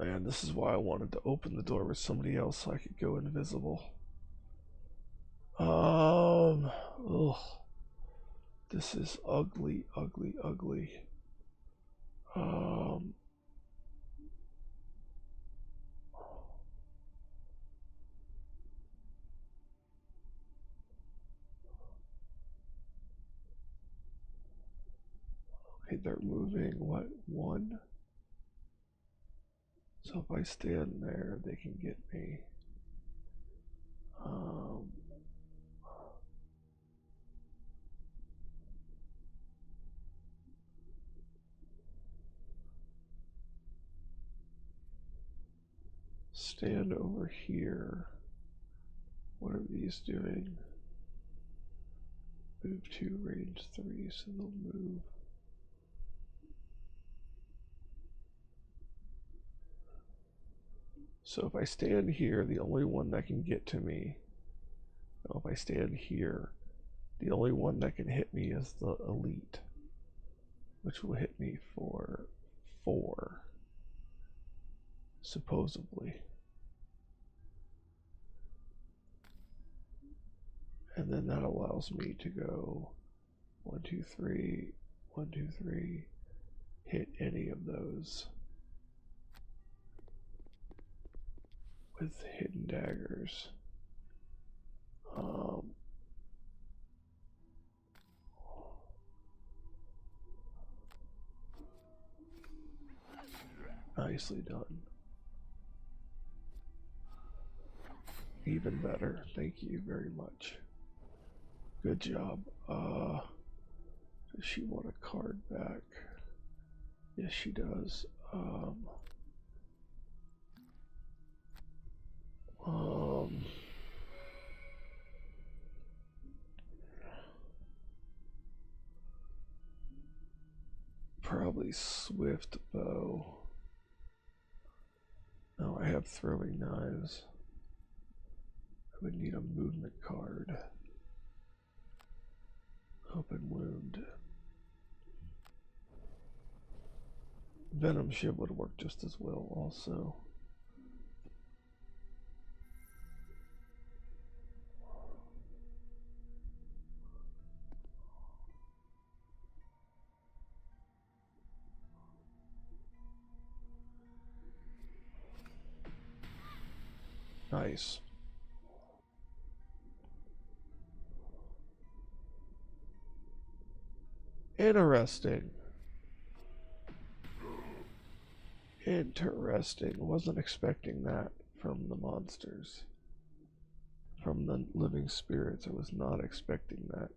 man, this is why I wanted to open the door with somebody else so I could go invisible. Ugh. This is ugly, ugly, ugly. Okay, they're moving, what, one? So if I stand there, they can get me. Stand over here. What are these doing? Move 2, range 3, so they'll move. So if I stand here, the only one that can get to me, if I stand here, the only one that can hit me is the elite, which will hit me for 4, supposedly. And then that allows me to go 1, 2, 3, 1, 2, 3, hit any of those with hidden daggers. Nicely done. Even better. Thank you very much. Good job. Does she want a card back? Yes, she does. Probably Swift Bow. No, I have throwing knives. I would need a movement card. Open wound. Venom Shiv would work just as well also. Nice. Interesting. Interesting. Wasn't expecting that from the monsters. From the living spirits, I was not expecting that.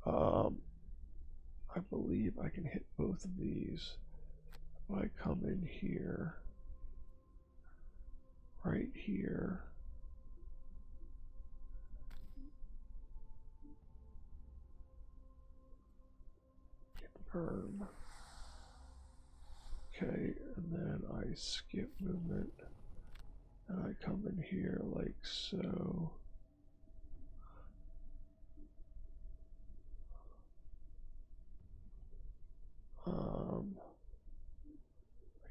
I believe I can hit both of these. If I come in here, right here, burn. Okay, and then I skip movement, and I come in here like so. I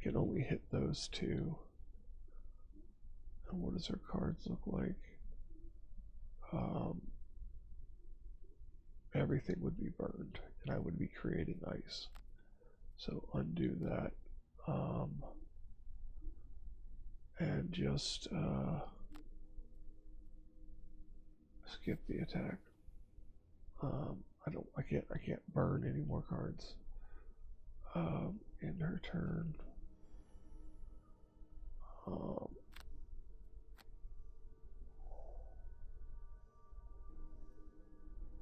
can only hit those 2. And what does her cards look like? Everything would be burned, and I would be creating ice. So undo that, and just skip the attack. I can't burn any more cards. In her turn.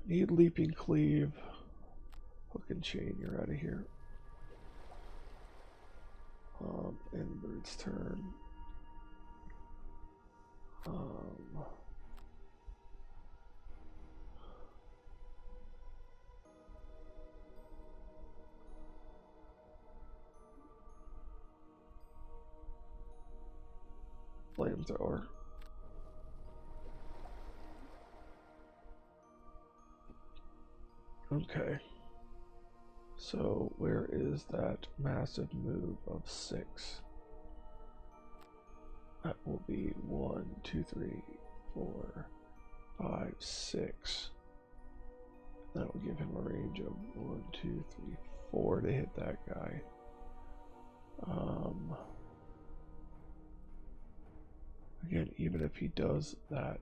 Need leaping cleave. Hook and chain, you're out of here. Inbird's turn. Flamethrower. Okay. So where is that massive move of 6? That will be 1, 2, 3, 4, 5, 6. That will give him a range of 1, 2, 3, 4 to hit that guy. Again, even if he does that,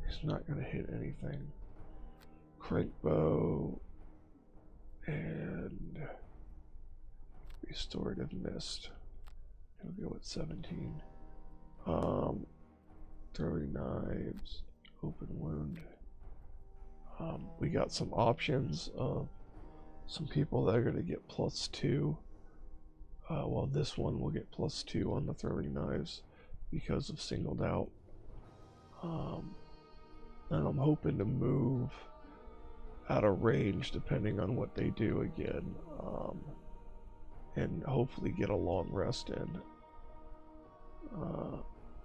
he's not going to hit anything. Crank bow and restorative mist. He'll go at 17. Throwing knives, open wound. We got some options of some people that are going to get +2. While this one will get +2 on the throwing knives because of singled out. And I'm hoping to move out of range depending on what they do again. And hopefully get a long rest in.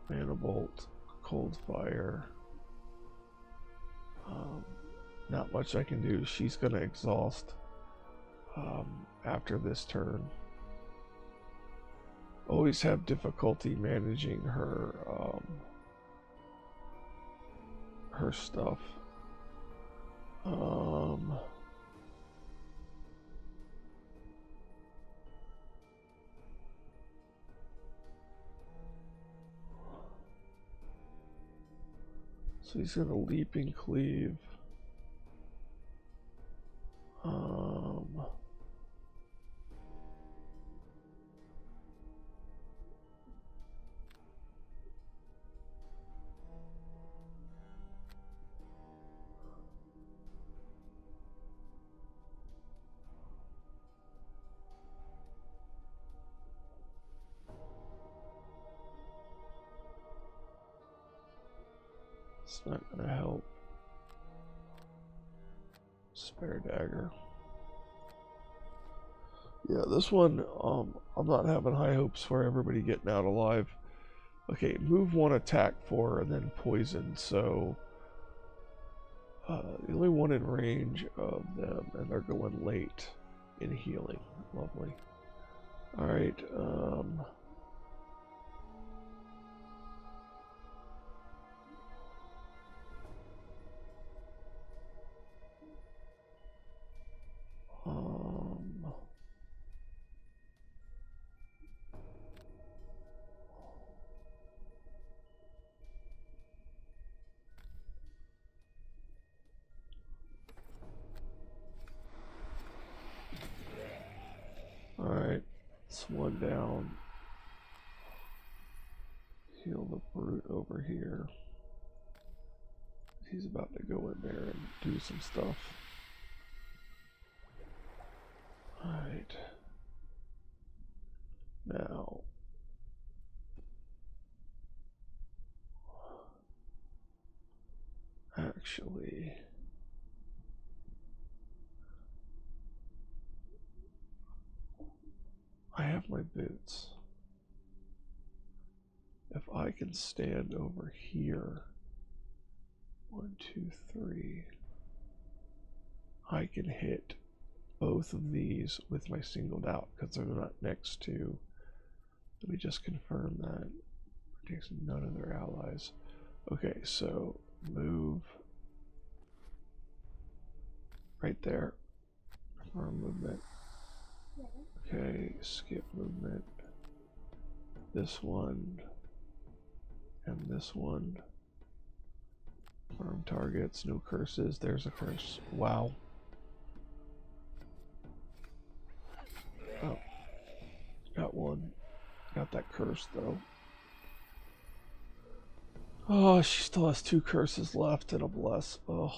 Mana Bolt, Cold Fire. Not much I can do. She's going to exhaust after this turn. Always have difficulty managing her her stuff. So he's gonna leaping cleave. It's not gonna help. Spare dagger. Yeah, this one, I'm not having high hopes for everybody getting out alive. Okay, move 1, attack 4, and then poison. So, the only one in range of them, and they're going late in healing. Lovely. Alright, alright, it's one down. Heal the brute over here. He's about to go in there and do some stuff. Alright. Now. Actually. I have my boots. If I can stand over here. 1, 2, 3. I can hit both of these with my singled out because they're not next to. Let me just confirm that. Takes none of their allies. Okay, so move right there for movement. Okay, skip movement. This one and this one. Firm targets, no curses. There's a curse. Wow. Oh, got one. Got that curse though. Oh, she still has 2 curses left and a bless. Oh.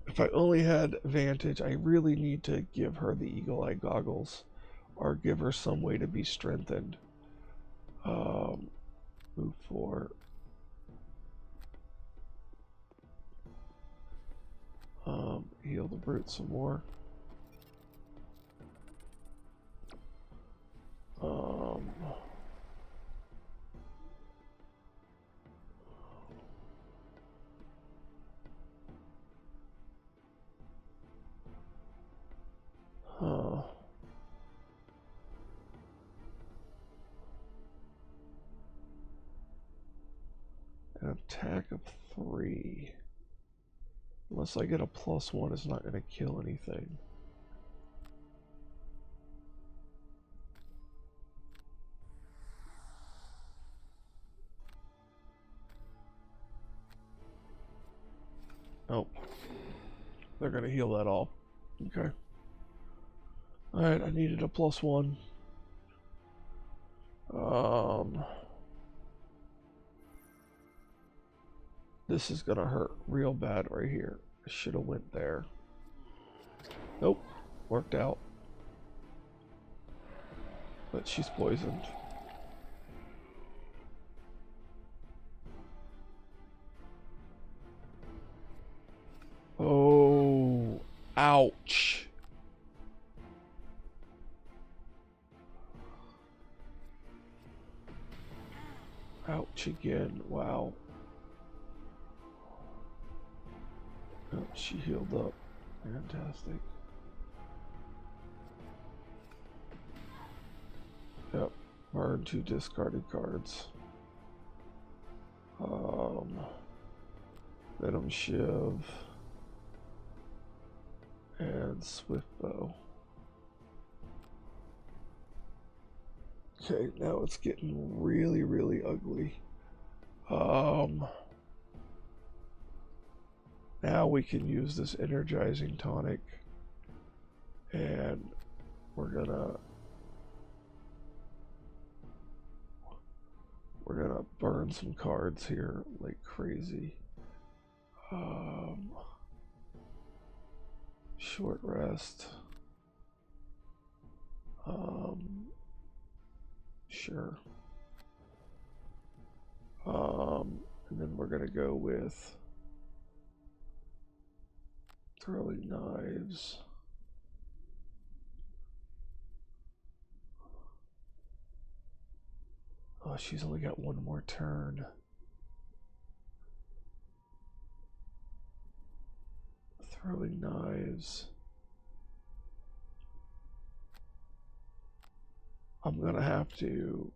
If I only had advantage, I really need to give her the eagle eye goggles or give her some way to be strengthened. Move 4. Heal the brute some more. attack of 3. Unless I get a +1, it's not going to kill anything. Oh. They're going to heal that all. Okay. Alright, I needed a +1. This is going to hurt real bad right here. I should have went there. Nope. Worked out. But she's poisoned. Oh, ouch. Ouch again. Wow. Oh, she healed up. Fantastic. Yep. Burn 2 discarded cards. Venom Shiv. And Swift Bow. Okay, now it's getting really, really ugly. Now we can use this energizing tonic, and we're gonna burn some cards here like crazy. Short rest. Sure. And then we're gonna go with throwing knives. Oh, she's only got one more turn. Throwing knives. I'm gonna have to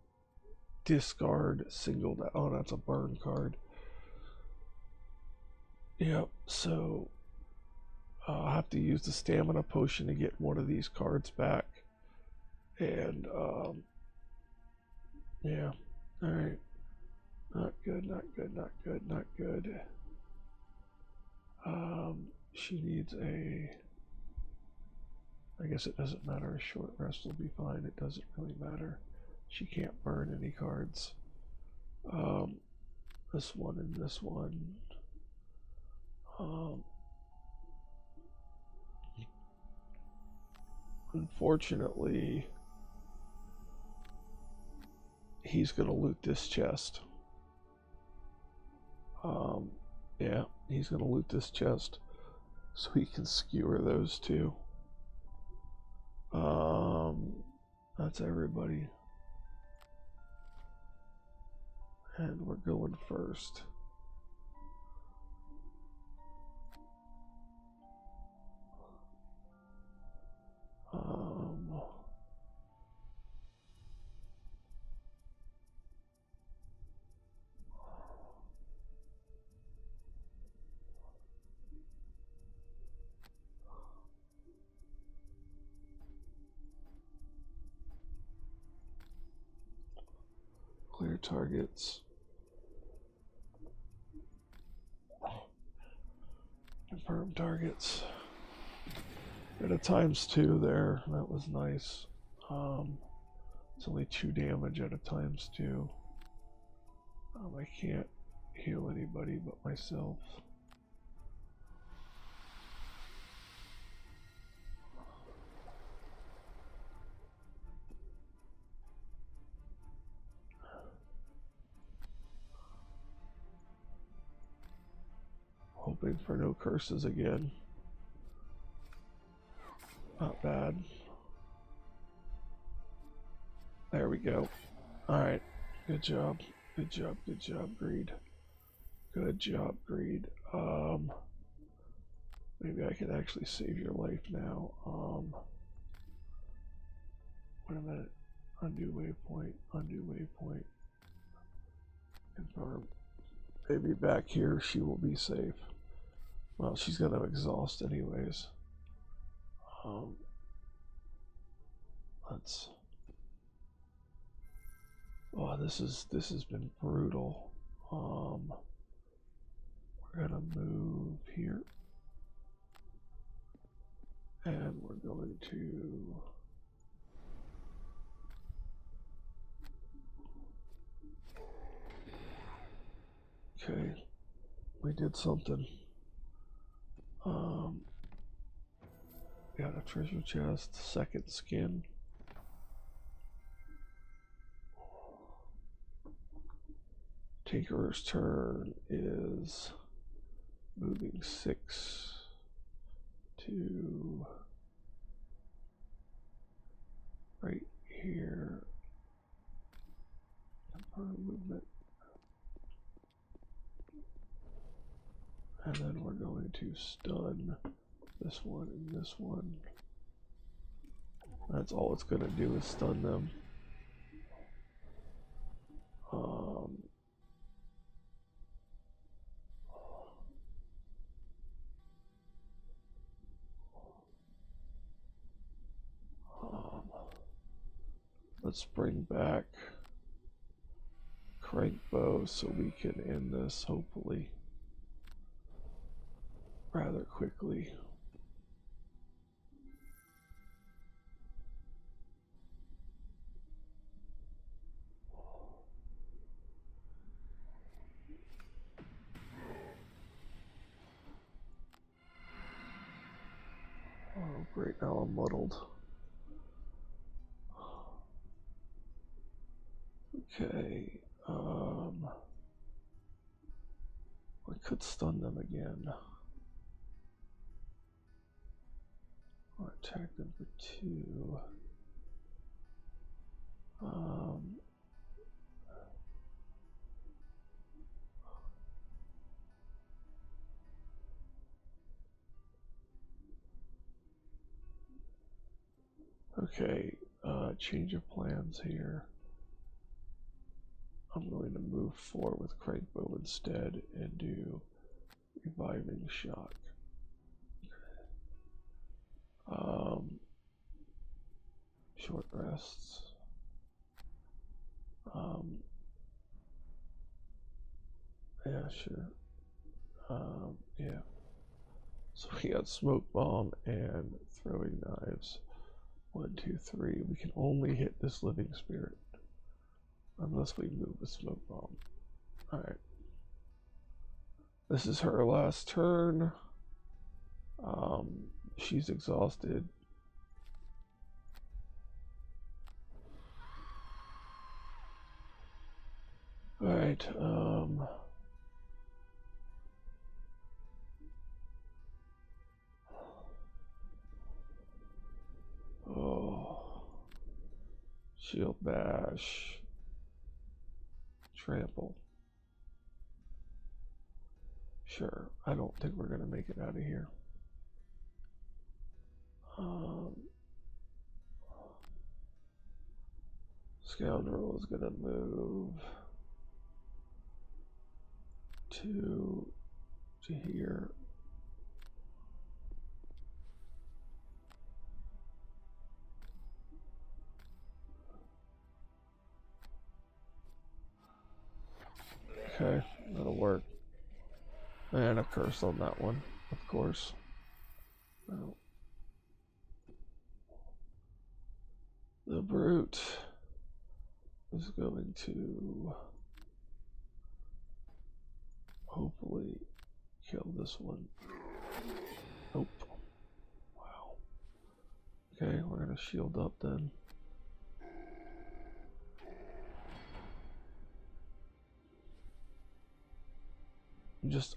discard single. Oh, that's a burn card. Yep, so I'll have to use the stamina potion to get one of these cards back. And, yeah. Alright. Not good, not good, not good, not good. She needs a... I guess it doesn't matter. A short rest will be fine. It doesn't really matter. She can't burn any cards. This one and this one. Unfortunately, he's gonna loot this chest. Yeah, he's gonna loot this chest so he can skewer those two. That's everybody. And we're going first. Clear targets. Confirm targets. Got a ×2 there. That was nice. It's only 2 damage at a ×2. I can't heal anybody but myself. Hoping for no curses again. Not bad. There we go. Alright. Good job. Good job. Good job, Greed. Good job, Greed. Maybe I can actually save your life now. Wait a minute. Undo waypoint. Undo waypoint. Confirm. Maybe back here she will be safe. Well, she's gonna exhaust anyways. Let's. Oh, this has been brutal. We're gonna move here, and we're going to. Okay, we did something. Got a treasure chest, second skin. Tinkerer's turn is moving 6 to right here. Temporary movement. And then we're going to stun this one and this one. That's all it's going to do is stun them. Let's bring back Crank Bow so we can end this hopefully rather quickly. Oh great, now I'm muddled. Okay, I could stun them again. Or attack them for 2. Okay, change of plans here. I'm going to move 4 with Crankbow instead and do Reviving Shock. Short rests. Yeah, sure. Yeah. So we got Smoke Bomb and Throwing Knives. 1, 2, 3. We can only hit this living spirit unless we move the Smoke Bomb. Alright. This is her last turn. She's exhausted. Alright, oh. Shield Bash. Trample. Sure, I don't think we're gonna make it out of here. Scoundrel is gonna move to here. Okay, that'll work. And a curse on that one, of course. No. The brute is going to hopefully kill this one. Nope. Wow. Okay, we're gonna shield up then.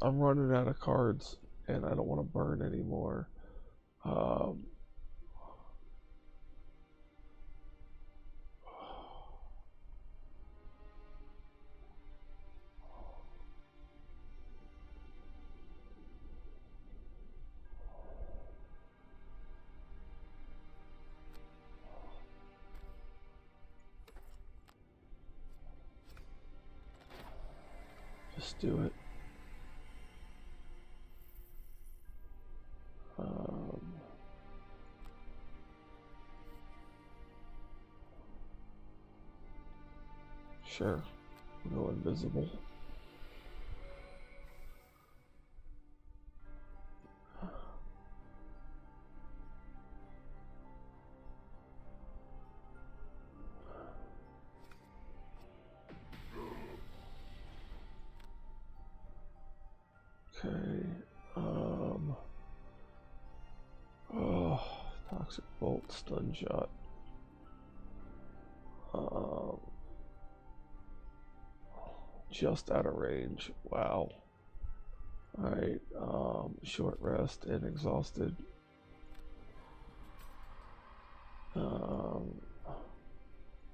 I'm running out of cards and I don't want to burn anymore. Just do it. Sure. We'll go invisible. Okay. Oh, toxic bolt, stun shot. Just out of range. Wow. Alright, short rest and exhausted.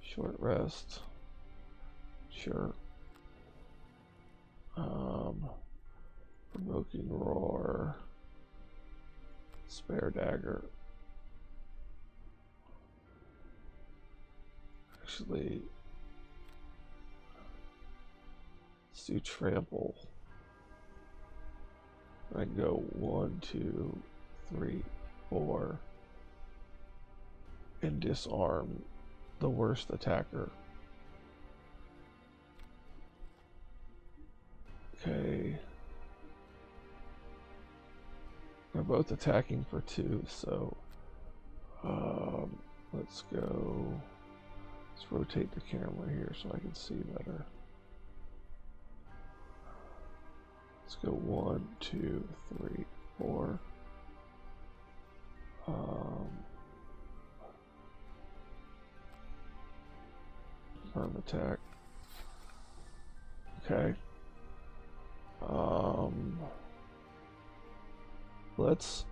Short rest. Sure. Provoking roar. Spare dagger. Actually, let's do trample. I go 1, 2, 3, 4, and disarm the worst attacker. Okay. They're both attacking for 2, so let's go. Let's rotate the camera here so I can see better. Let's go 1, 2, 3, 4. Confirm attack. Okay. Let's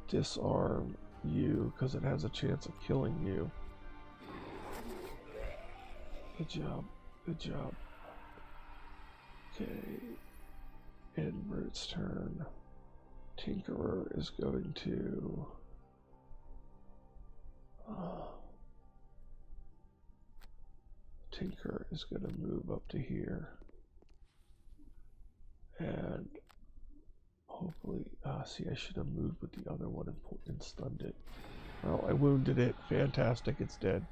disarm you because it has a chance of killing you. Good job. Good job. Okay. Edward's turn. Tinkerer is going to... Tinker is going to move up to here. And hopefully... see, I should have moved with the other one and stunned it. Well, I wounded it. Fantastic, it's dead.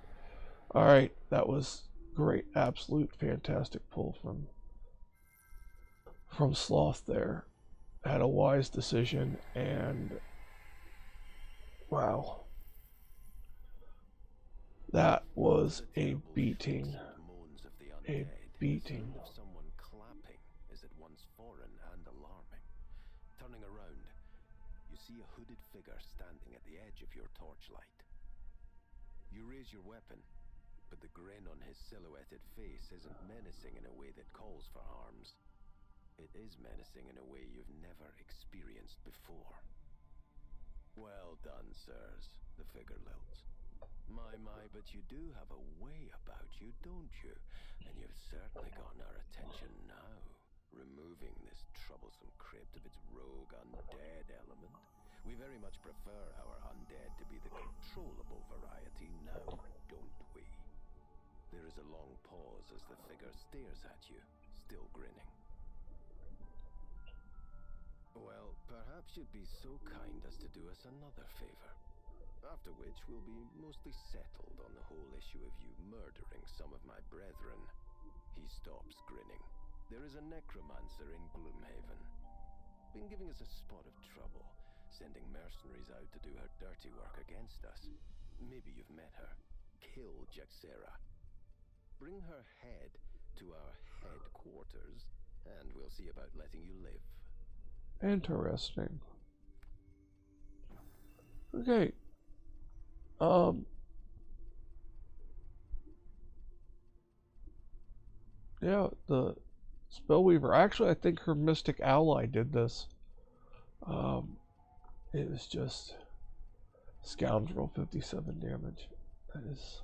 Alright, that was great. Absolute fantastic pull from Sloth there. Had a wise decision, and wow, that was a beating. A beating. Someone clapping is at once foreign and alarming. Turning around, you see a hooded figure standing at the edge of your torchlight. You raise your weapon, but the grin on his silhouetted face isn't menacing in a way that calls for arms. It is menacing in a way you've never experienced before. Well done, sirs, the figure lilts. My, but you do have a way about you, don't you? And you've certainly gotten our attention now, removing this troublesome crypt of its rogue undead element. We very much prefer our undead to be the controllable variety now, don't we? There is a long pause as the figure stares at you, still grinning. Well, perhaps you'd be so kind as to do us another favor. After which we'll be mostly settled on the whole issue of you murdering some of my brethren. He stops grinning. There is a necromancer in Gloomhaven. Been giving us a spot of trouble, sending mercenaries out to do her dirty work against us. Maybe you've met her. Kill Jaxera. Bring her head to our headquarters, and we'll see about letting you live. Interesting. Okay. Yeah, the Spellweaver. Actually, I think her Mystic Ally did this. It was just Scoundrel 57 damage. That is...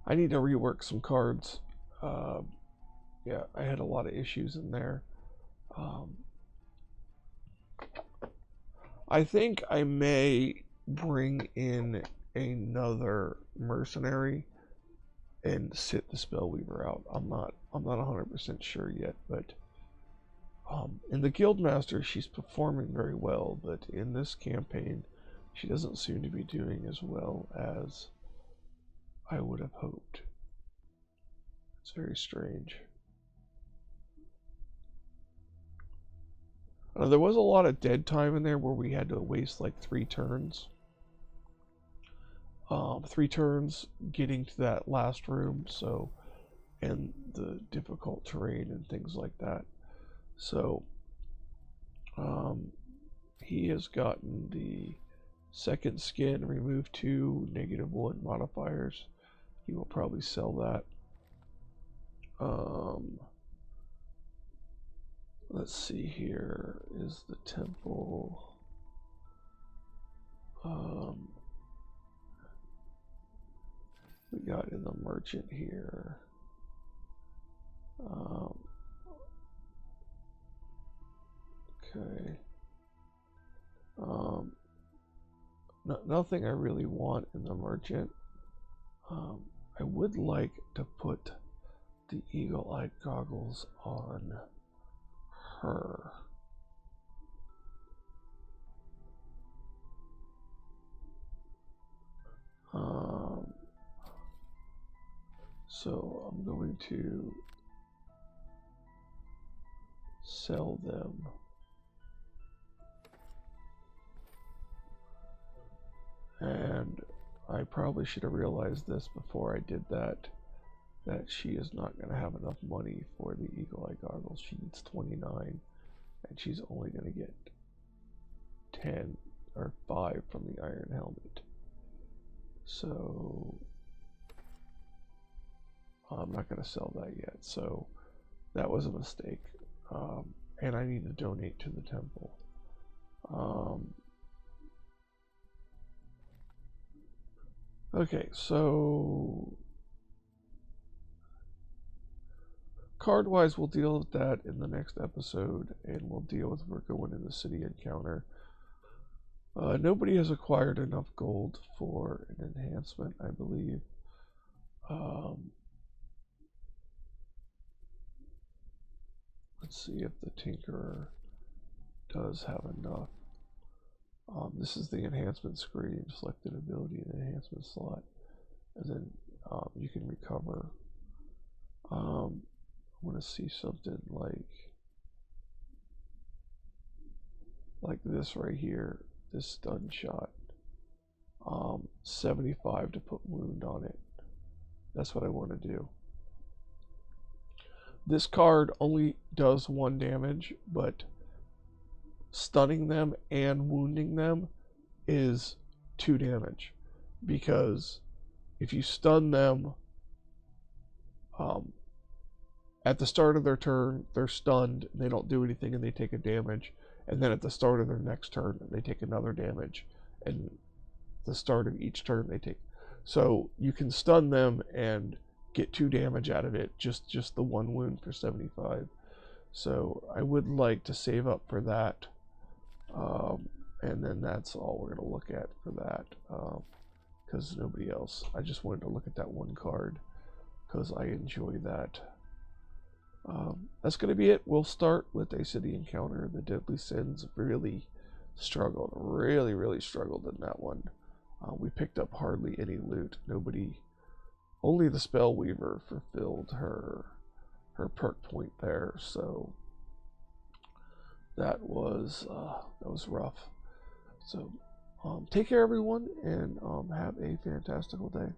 I need to rework some cards. Yeah, I had a lot of issues in there. I think I may bring in another mercenary and sit the Spellweaver out. I'm not 100% sure yet, but in the Guildmaster she's performing very well, but in this campaign she doesn't seem to be doing as well as I would have hoped. It's very strange. There was a lot of dead time in there where we had to waste like 3 turns. 3 turns getting to that last room, so, and the difficult terrain and things like that. So, he has gotten the second skin, remove 2 -1 modifiers. He will probably sell that. Let's see here, is the temple, we got in the merchant here, okay, nothing I really want in the merchant. I would like to put the eagle-eye goggles on her. So I'm going to sell them. And I probably should have realized this before I did that she is not going to have enough money for the eagle-eye goggles. She needs 29, and she's only going to get 10 or 5 from the iron helmet. So I'm not going to sell that yet. So that was a mistake. And I need to donate to the temple. Okay, so card-wise, we'll deal with that in the next episode, and we'll deal with we're going in the city encounter. Nobody has acquired enough gold for an enhancement, I believe. Let's see if the Tinkerer does have enough. This is the enhancement screen. Select an ability in the enhancement slot, and then you can recover. I want to see something like this right here. This stun shot. 75 to put wound on it. That's what I want to do. This card only does 1 damage, but stunning them and wounding them is 2 damage, because if you stun them at the start of their turn, they're stunned, they don't do anything, and they take a damage, and then at the start of their next turn they take another damage, and the start of each turn they take. So you can stun them and get 2 damage out of it, just the 1 wound for 75. So I would like to save up for that, and then that's all we're going to look at for that, because nobody else. I just wanted to look at that 1 card because I enjoy that. That's going to be it. We'll start with a city encounter. The Deadly Sins really struggled, really struggled in that one. We picked up hardly any loot. Only the Spellweaver fulfilled her perk point there, so that was rough. So take care, everyone, and have a fantastical day.